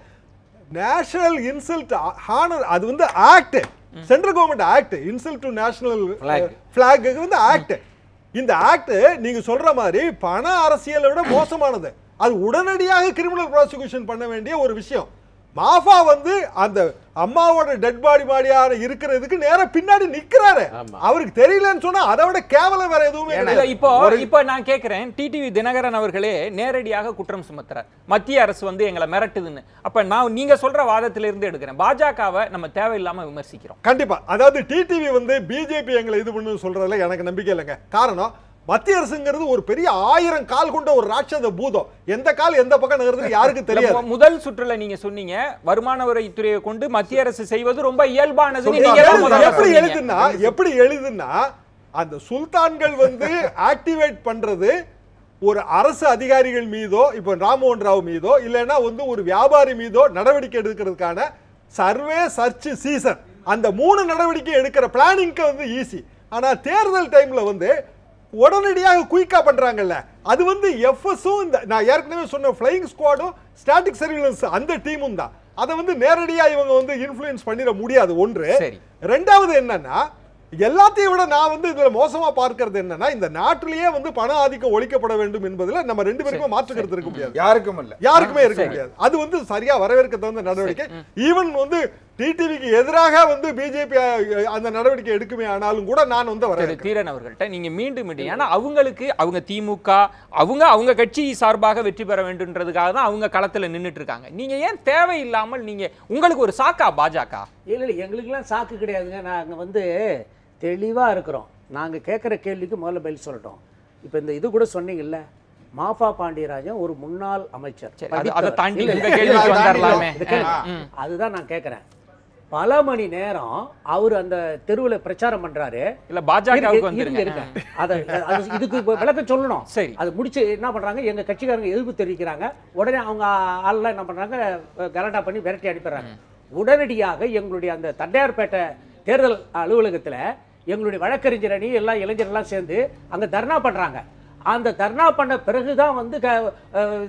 நேஷனல் இன்சல்ட் ஹானர், அது வந்து act, central government act, insult to national flag வந்து ஆக்ட். இந்த ஆக்ட் நீங்க சொல்ற மாதிரி பண அரசியலை விட மோசமானது. அது உடனடியாக கிரிமினல் ப்ராசிக்யூஷன் பண்ண வேண்டிய ஒரு விஷயம். மாஃபா வந்து அந்த அம்மாவோட டெட் பாடி மாடியான இருக்கிறதுக்கு நேரா பின்னாடி நிக்கிறாரு. அவருக்கு தெரியலன்னு சொன்னா அதை விட கேவலம் வேற எதுவுமே இல்லை. இப்போ நான் கேட்கிறேன், டிடிவி தினகரன் அவர்களே நேரடியாக குற்றம் சுமத்துறார், மத்திய அரசு வந்து எங்களை மிரட்டுதுன்னு. அப்ப நான் நீங்க சொல்ற வாதத்தில இருந்து எடுக்கிறேன், பாஜகவை நம்ம தேவையில்லாம விமர்சிக்கிறோம். கண்டிப்பா. அதாவது டிடிவி வந்து பிஜேபி எங்களை இது பண்ணு சொல்றதுல எனக்கு நம்பிக்கை இல்லைங்க. காரணம், மத்திய அரசுங்கிறது ஒரு பெரிய 1000 கால் கொண்ட ஒரு ராட்சத பூதம். எந்த கால் எந்த பக்கம் நகர்றது யாருக்கு தெரியாது. முதல் சுற்றுல நீங்க சொன்னீங்க வருமான வரித்துறையை கொண்டு மத்திய அரசு செய்வது ரொம்ப இயல்பானது. எப்படி எழுதுன்னா அந்த சுல்தான்கள் வந்து ஆக்டிவேட் பண்றது ஒரு அரசு அதிகாரிகள் மீதோ, இப்ப ராம்மோகன் ராவ் மீதோ, இல்லைன்னா வந்து ஒரு வியாபாரி மீதோ நடவடிக்கை எடுக்கிறதுக்கான சர்வே சர்ச் சீசன், அந்த 3 நடவடிக்கை எடுக்கிற பிளானிங்க்கு வந்து ஈஸி. ஆனா தேர்தல் டைம்ல வந்து உடனடியாக குயிக்கா பண்றாங்கல்ல, அது வந்து எஃப்எஸும் இந்த நான் ஏற்கனவே சொன்ன ஃப்ளையிங் ஸ்குவாடும் ஸ்டாட்டிக் சர்வேலன்ஸ் அந்த டீமும் தான். அதை வந்து நேரடியா இவங்க வந்து இன்ஃப்ளூயன்ஸ் பண்ணிட முடியாது. ஒன்று. ரெண்டாவது என்னன்னா, எல்லாத்தையும் விட நான் வந்து இதுல மோசமா பார்க்கிறது என்னன்னா, இந்த நாட்டிலேயே வந்து பண ஆதிக்கம் ஒழிக்கப்பட வேண்டும் என்பதுல நம்ம 2 பேருக்குமே மாற்று கருத்து இருக்க முடியாது. யாருக்குமே இருக்க முடியாது. அது வந்து சரியா வரவேற்க தகுந்த நடவடிக்கை. ஈவன் வந்து டிடிவிக்கு எதிராக வந்து பிஜேபி அந்த நடவடிக்கை எடுக்குமே ஆனாலும் கூட நான் வந்து வரவேற்கிறேன். தீரன் அவர்கள்ட்ட நீங்க மீண்டும் ஏன்னா அவங்களுக்கு அவங்க திமுக அவங்க கட்சி சார்பாக வெற்றி பெற வேண்டும்ன்றதுக்காக தான் அவங்க களத்துல நின்றுட்டு இருக்காங்க. நீங்க ஏன் தேவையில்லாமல் நீங்க உங்களுக்கு ஒரு சாக்கா பாஜக? இல்லை, எங்களுக்கெல்லாம் சாக்கு கிடையாதுங்க. நாங்கள் வந்து தெளிவாக இருக்கிறோம். நாங்கள் கேட்குற கேள்விக்கு முதல்ல பதில் சொல்லட்டோம். இப்போ இந்த இது கூட சொன்னீங்கல்ல, மாஃபா பாண்டியராஜன் ஒரு முன்னாள் அமைச்சர், அதுதான் நான் கேட்குறேன். பல மணி நேரம் அவர் அந்த தெருவில் பிரச்சாரம் பண்றாரு. இல்ல பாஜகவுக்கு வந்துருங்க, இதுக்கு விளக்கம் சொல்லணும். சரி, அது முடிச்சு என்ன பண்றாங்க, எங்க கட்சிக்காரங்க எதிர்ப்பு தெரிவிக்கிறாங்க. உடனே அவங்க ஆள்லாம் என்ன பண்றாங்க, கலாட்டா பண்ணி விரட்டி அனுப்பிடுறாங்க. உடனடியாக எங்களுடைய அந்த தண்டையார்பேட்டை தேர்தல் அலுவலகத்தில் எங்களுடைய வழக்கறிஞர் அணி எல்லாம் இளைஞர்கள்லாம் சேர்ந்து அங்கே தர்ணா பண்ணுறாங்க. அந்த தர்ணா பண்ண பிறகுதான் வந்து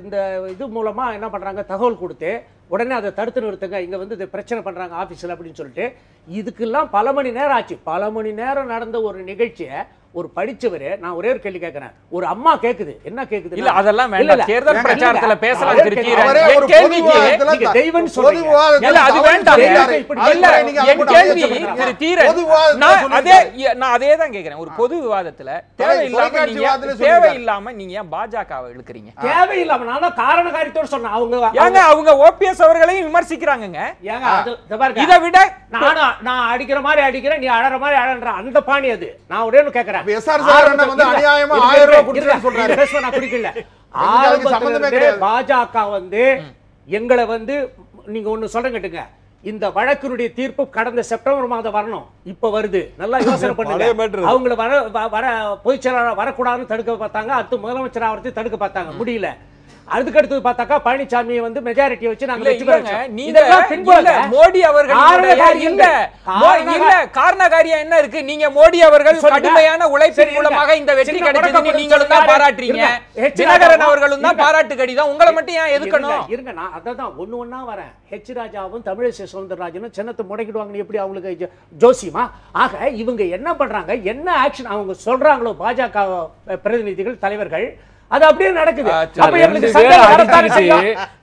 இந்த இது மூலமா என்ன பண்றாங்க, தகவல் கொடுத்து உடனே அதை தடுத்து நிறுத்துங்க, இங்க வந்து இதை பிரச்சனை பண்றாங்க ஆபீஸ்ல அப்படின்னு சொல்லிட்டு. இதுக்கெல்லாம் பல மணி நேரம் ஆச்சு. பல மணி நேரம் நடந்த ஒரு நிகழ்ச்சியை ஒரு படிச்சவரு, நான் ஒரே ஒரு கேள்வி கேட்கிறேன், ஒரு அம்மா கேக்குது, என்ன கேக்குது? இல்ல அதெல்லாம் வேண்டாம், தேர்தல் பிரச்சாரத்துல பேசலாம் திருக்கீரன். அவரே என் ஒரு கேள்விக்கு நீங்க தெய்வம்னு சொல்றீங்க. இல்ல அது வேண்டாம். இல்ல என் கேள்வி திரு தீரன், நான் அதே தான் கேக்குறேன். ஒரு பொது விவாதத்துல தேவையில்லாம நீங்க ஏன் பாஜகவை இழுக்கிறீங்க? தேவையில்லாம நான் தான் காரண காரியத்தோட சொன்னேன். அவங்க ஓபிஎஸ் அவர்களையும் விமர்சிக்கிறாங்க. இதை விட நான் அடிக்கிற மாதிரி அடிக்கிறேன், நீ அழற மாதிரி அழற, அந்த பாணி அது. நான் ஒரே ஒன்று கேட்கிறேன், பாஜக வந்து எங்களை வந்து நீங்க ஒண்ணு சொல்ற கேட்டுங்க, இந்த வழக்கினுடைய தீர்ப்பு கடந்த செப்டம்பர் மாதம் வரணும், இப்ப வருது, நல்லா யோசனை பண்ணுங்க. அவங்கள வர பொதுச் செயலாளர் வரக்கூடாதுன்னு தடுக்க பார்த்தாங்க, அடுத்து முதலமைச்சர் ஆவறதை தடுக்க பார்த்தாங்க, முடியல. அதுக்கு அடுத்து பார்த்தாக்கா பழனிசாமியை வந்து மெஜாரிட்டியை வச்சு நாங்க மோடி அவர்கள் இல்ல காரணகாரியம் என்ன இருக்கு? நீங்க மோடி அவர்கள் கடுமையான உழைப்பின் மூலமாக இந்த வெற்றி கிடைச்சது நீங்களும் தான் பாராட்டுறீங்க, தினகரன் அவர்களும் தான் பாராட்டு கடிதம், உங்களை மட்டும் ஏன் எதுக்கணும்? இருங்க, நான் அதான் ஒண்ணு வரேன். ஹெச் ராஜாவும் தமிழிசை சவுந்தரராஜனும் சின்னத்தை முடக்கிடுவாங்கன்னு எப்படி அவங்களுக்கு ஜோசியமா? ஆக இவங்க என்ன பண்றாங்க, என்ன ஆக்ஷன் அவங்க சொல்றாங்களோ பாஜக பிரதிநிதிகள் தலைவர்கள், அது அப்படியே நடக்குது.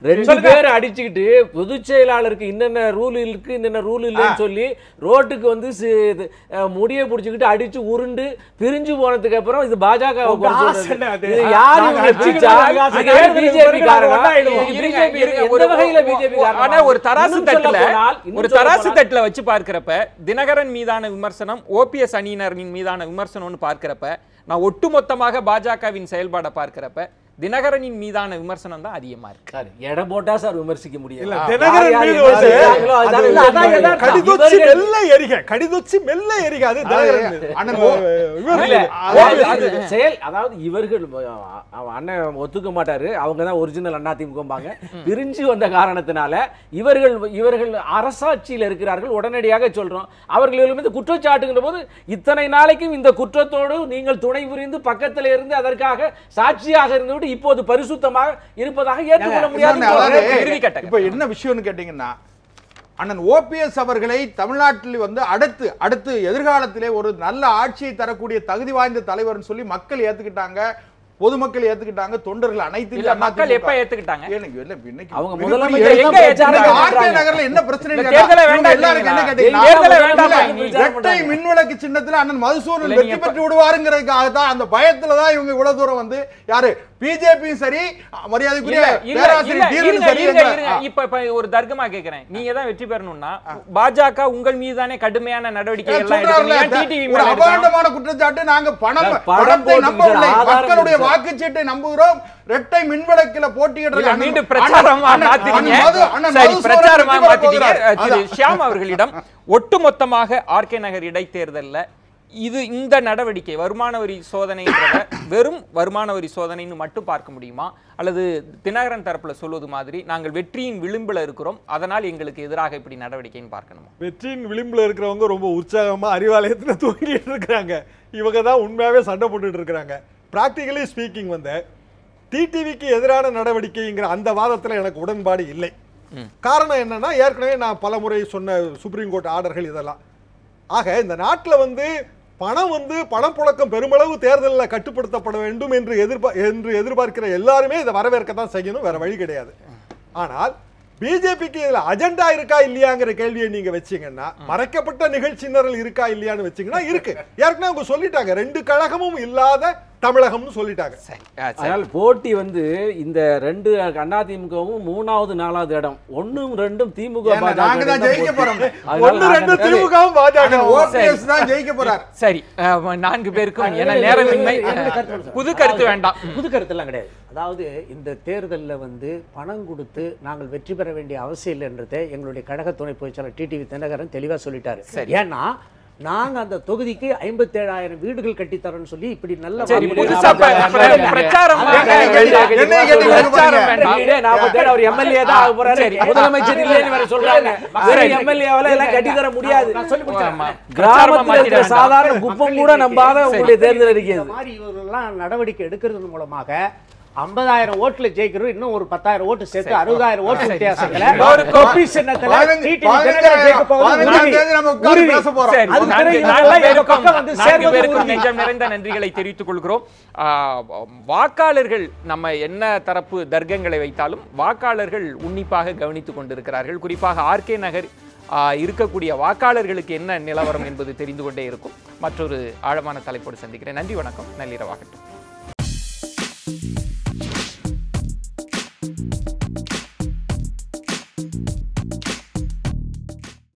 ரெண்டு பேரும் அடிச்சுக்கிட்டு பொதுச் செயலாளருக்கு இன்னென்ன ரூல் இருக்கு இன்னென்ன ரூல் இல்லைன்னு சொல்லி ரோட்டுக்கு வந்து முடிய புடிச்சுக்கிட்டு அடிச்சு உருண்டு பிரிஞ்சு போனதுக்கு அப்புறம் இது பாஜக ஒரு தராசு தட்டுல வச்சு பார்க்கிறப்ப தினகரன் மீதான விமர்சனம், ஓபிஎஸ் அணியினரின் மீதான விமர்சனம்னு பார்க்கிறப்ப, நான் ஒட்டுமொத்தமாக பாஜகவின் செயல்பாடை பார்க்கிறப்ப தினகரனின் மீதான விமர்சனம் தான் அதிகமா இருக்கு. சார் எடை போட்டா சார் விமர்சிக்க முடியல. அதாவது இவர்கள் அண்ணன் ஒத்துக்க மாட்டாரு, அவங்க தான் ஒரிஜினல் அதிமுகம்பாங்க. பிரிஞ்சு வந்த காரணத்தினால இவர்கள் அரசாட்சியில் இருக்கிறார்கள். உடனடியாக சொல்றோம், அவர்கள் மீது குற்றச்சாட்டுகின்ற போது இத்தனை நாளைக்கும் இந்த குற்றத்தோடு நீங்கள் துணை புரிந்து பக்கத்தில் இருந்து அதற்காக சாட்சியாக இருந்து இப்போது பரிசுத்தமாக இருப்பதாக ஏற்றுக்கொள்ள முடியாது. இப்ப என்ன விஷயம்னு கேட்டீங்கன்னா, அண்ணன் ஓபிஎஸ் அவர்களை தமிழ்நாட்டில் வந்து அடுத்து எதிர்காலத்திலே ஒரு நல்ல ஆட்சியை தரக்கூடிய தகுதி வாய்ந்த தலைவர்னு சொல்லி மக்கள் ஏத்துக்கிட்டாங்க, பொதுமக்கள் ஏத்துக்கிட்டாங்க, தொண்டர்கள் அனைத்து மக்கள் எப்ப ஏத்துக்கிட்டாங்க? அவங்க முதலமைச்சர் நகர்ல என்ன பிரச்சனை இரட்டை மின்விளக்கு சின்னத்துல அண்ணன் மதுசூதனன் வெற்றி பெற்று விடுவாருங்கிறதுக்காக தான், அந்த பயத்துல தான் இவங்க இவ்வளவு தூரம் வந்து யாரு பிஜேபி சரி, மரியாதைக்குரிய பேராசிரியர் தீரன் சரி. இப்ப ஒரு தர்க்கமா கேக்குறேன், நீங்க தான் வெற்றி பெறணும்னா பாஜக உங்கள் மீதானே கடுமையான நடவடிக்கை எல்லாம் எடுக்கணும். அபாண்டமான குற்றச்சாட்டு, நாங்க பணத்தை நம்பவில்லை, மக்களுடைய வாக்குச்சீட்டை நம்புகிறோம், இரட்டை மின்விளக்கில போட்டியிடுறது மீண்டும் பிரச்சாரமா மாத்திட்டீங்க. ஷியாம் அவர்களிடம் ஒட்டுமொத்தமாக ஆர்கே நகர் இடைத்தேர்தல்ல இந்த நடவடிக்கை வருமான வரி சோதனை வெறும் வருமான வரி சோதனைன்னு மட்டும் பார்க்க முடியுமா, அல்லது தினகரன் தரப்புல சொல்வது மாதிரி நாங்கள் வெற்றியின் விளிம்புல இருக்கிறோம் அதனால் எங்களுக்கு எதிராக இப்படி நடவடிக்கைன்னு பார்க்கணுமா? வெற்றியின் விளிம்புல இருக்கிறவங்க ரொம்ப உற்சாகமா அறிவாலயத்துல தூங்கிட்டு இருக்கிறாங்க, இவங்க தான் உண்மையாவே சண்டை போட்டுட்டு இருக்கிறாங்க. பிராக்டிகலி ஸ்பீக்கிங் வந்து டிடிவிக்கு எதிரான நடவடிக்கைங்கிற அந்த வாதத்துல எனக்கு உடன்பாடு இல்லை. காரணம் என்னன்னா, ஏற்கனவே நான் பல முறை சொன்ன சுப்ரீம் கோர்ட் ஆர்டர்கள் இதெல்லாம். ஆக இந்த நாட்டில் வந்து பணப்புழக்கம் பெருமளவு தேர்தலில் கட்டுப்படுத்தப்பட வேண்டும் என்று எதிர்பார்க்கிற எல்லாருமே இதை வரவேற்கத்தான் செய்யணும், வேற வழி கிடையாது. ஆனால் பிஜேபிக்கு இதுல அஜெண்டா இருக்கா இல்லையாங்கிற கேள்வியை நீங்க வச்சீங்கன்னா, மறைக்கப்பட்ட நிகழ்ச்சி நிரல் இருக்கா இல்லையான்னு வச்சீங்கன்னா இருக்கு. ஏற்கனவே அவங்க சொல்லிட்டாங்க, 2 கழகமும் இல்லாத தமிழகம்னு சொல்லிட்டாங்க. அதனால போட்டி வந்து இந்த 2 அதிமுகவும் 3வது 4வது இடம், 1ம் 2ம் திமுக சரி. 4 பேருக்கும் என்ன நேரமின்மை, புது கருத்து வேண்டாம். புது கருத்து எல்லாம் கிடையாது. அதாவது இந்த தேர்தலில் வந்து பணம் கொடுத்து நாங்கள் வெற்றி பெற வேண்டிய அவசியம் இல்லைன்றதை எங்களுடைய கழக துணை பொதுச் செயலாளர் டிடிவி தினகரன் தெளிவாக சொல்லிட்டாரு. ஏன்னா நாங்க அந்த தொகுதிக்கு 57,000 வீடுகள் கட்டித்தரோம்னு சொல்லி இப்படி நல்ல சரி, வாக்குறுதி புதுசா பிரச்சாரம் அவர் எம்எல்ஏ தான் ஆக போறாரு, முதலமைச்சர் இல்லைன்னு வேற சொல்றாங்க. எம்எல்ஏவால எல்லாம் கட்டித்தர முடியாது. கிராமத்துல இருக்கிற சாதாரண குப்பம் கூட நம்பாத உங்களுடைய தேர்தல் அறிக்கை மாதிரி இவர்களெல்லாம் நடவடிக்கை எடுக்கிறது மூலமாக 50,000 ஓட்டுல ஜெயிக்கிறோம், இன்னும் ஒரு 10,000 ஓட்டு சேர்த்து 60,000 ஓட்டு வித்தியாசத்துல ஒரு கொப்பி சின்னத்துல நெஞ்சம் நிறைந்த நன்றிகளை தெரிவித்துக் கொள்கிறோம். வாக்காளர்கள் நம்ம என்ன தரப்பு தர்க்கங்களை வைத்தாலும் வாக்காளர்கள் உன்னிப்பாக கவனித்துக் கொண்டிருக்கிறார்கள். குறிப்பாக ஆர்கே நகர் இருக்கக்கூடிய வாக்காளர்களுக்கு என்ன நிலவரம் என்பது தெரிந்து கொண்டே இருக்கும். மற்றொரு ஆழமான தலைப்போடு சந்திக்கிறேன். நன்றி, வணக்கம், நள்ளிரவாகட்டும்.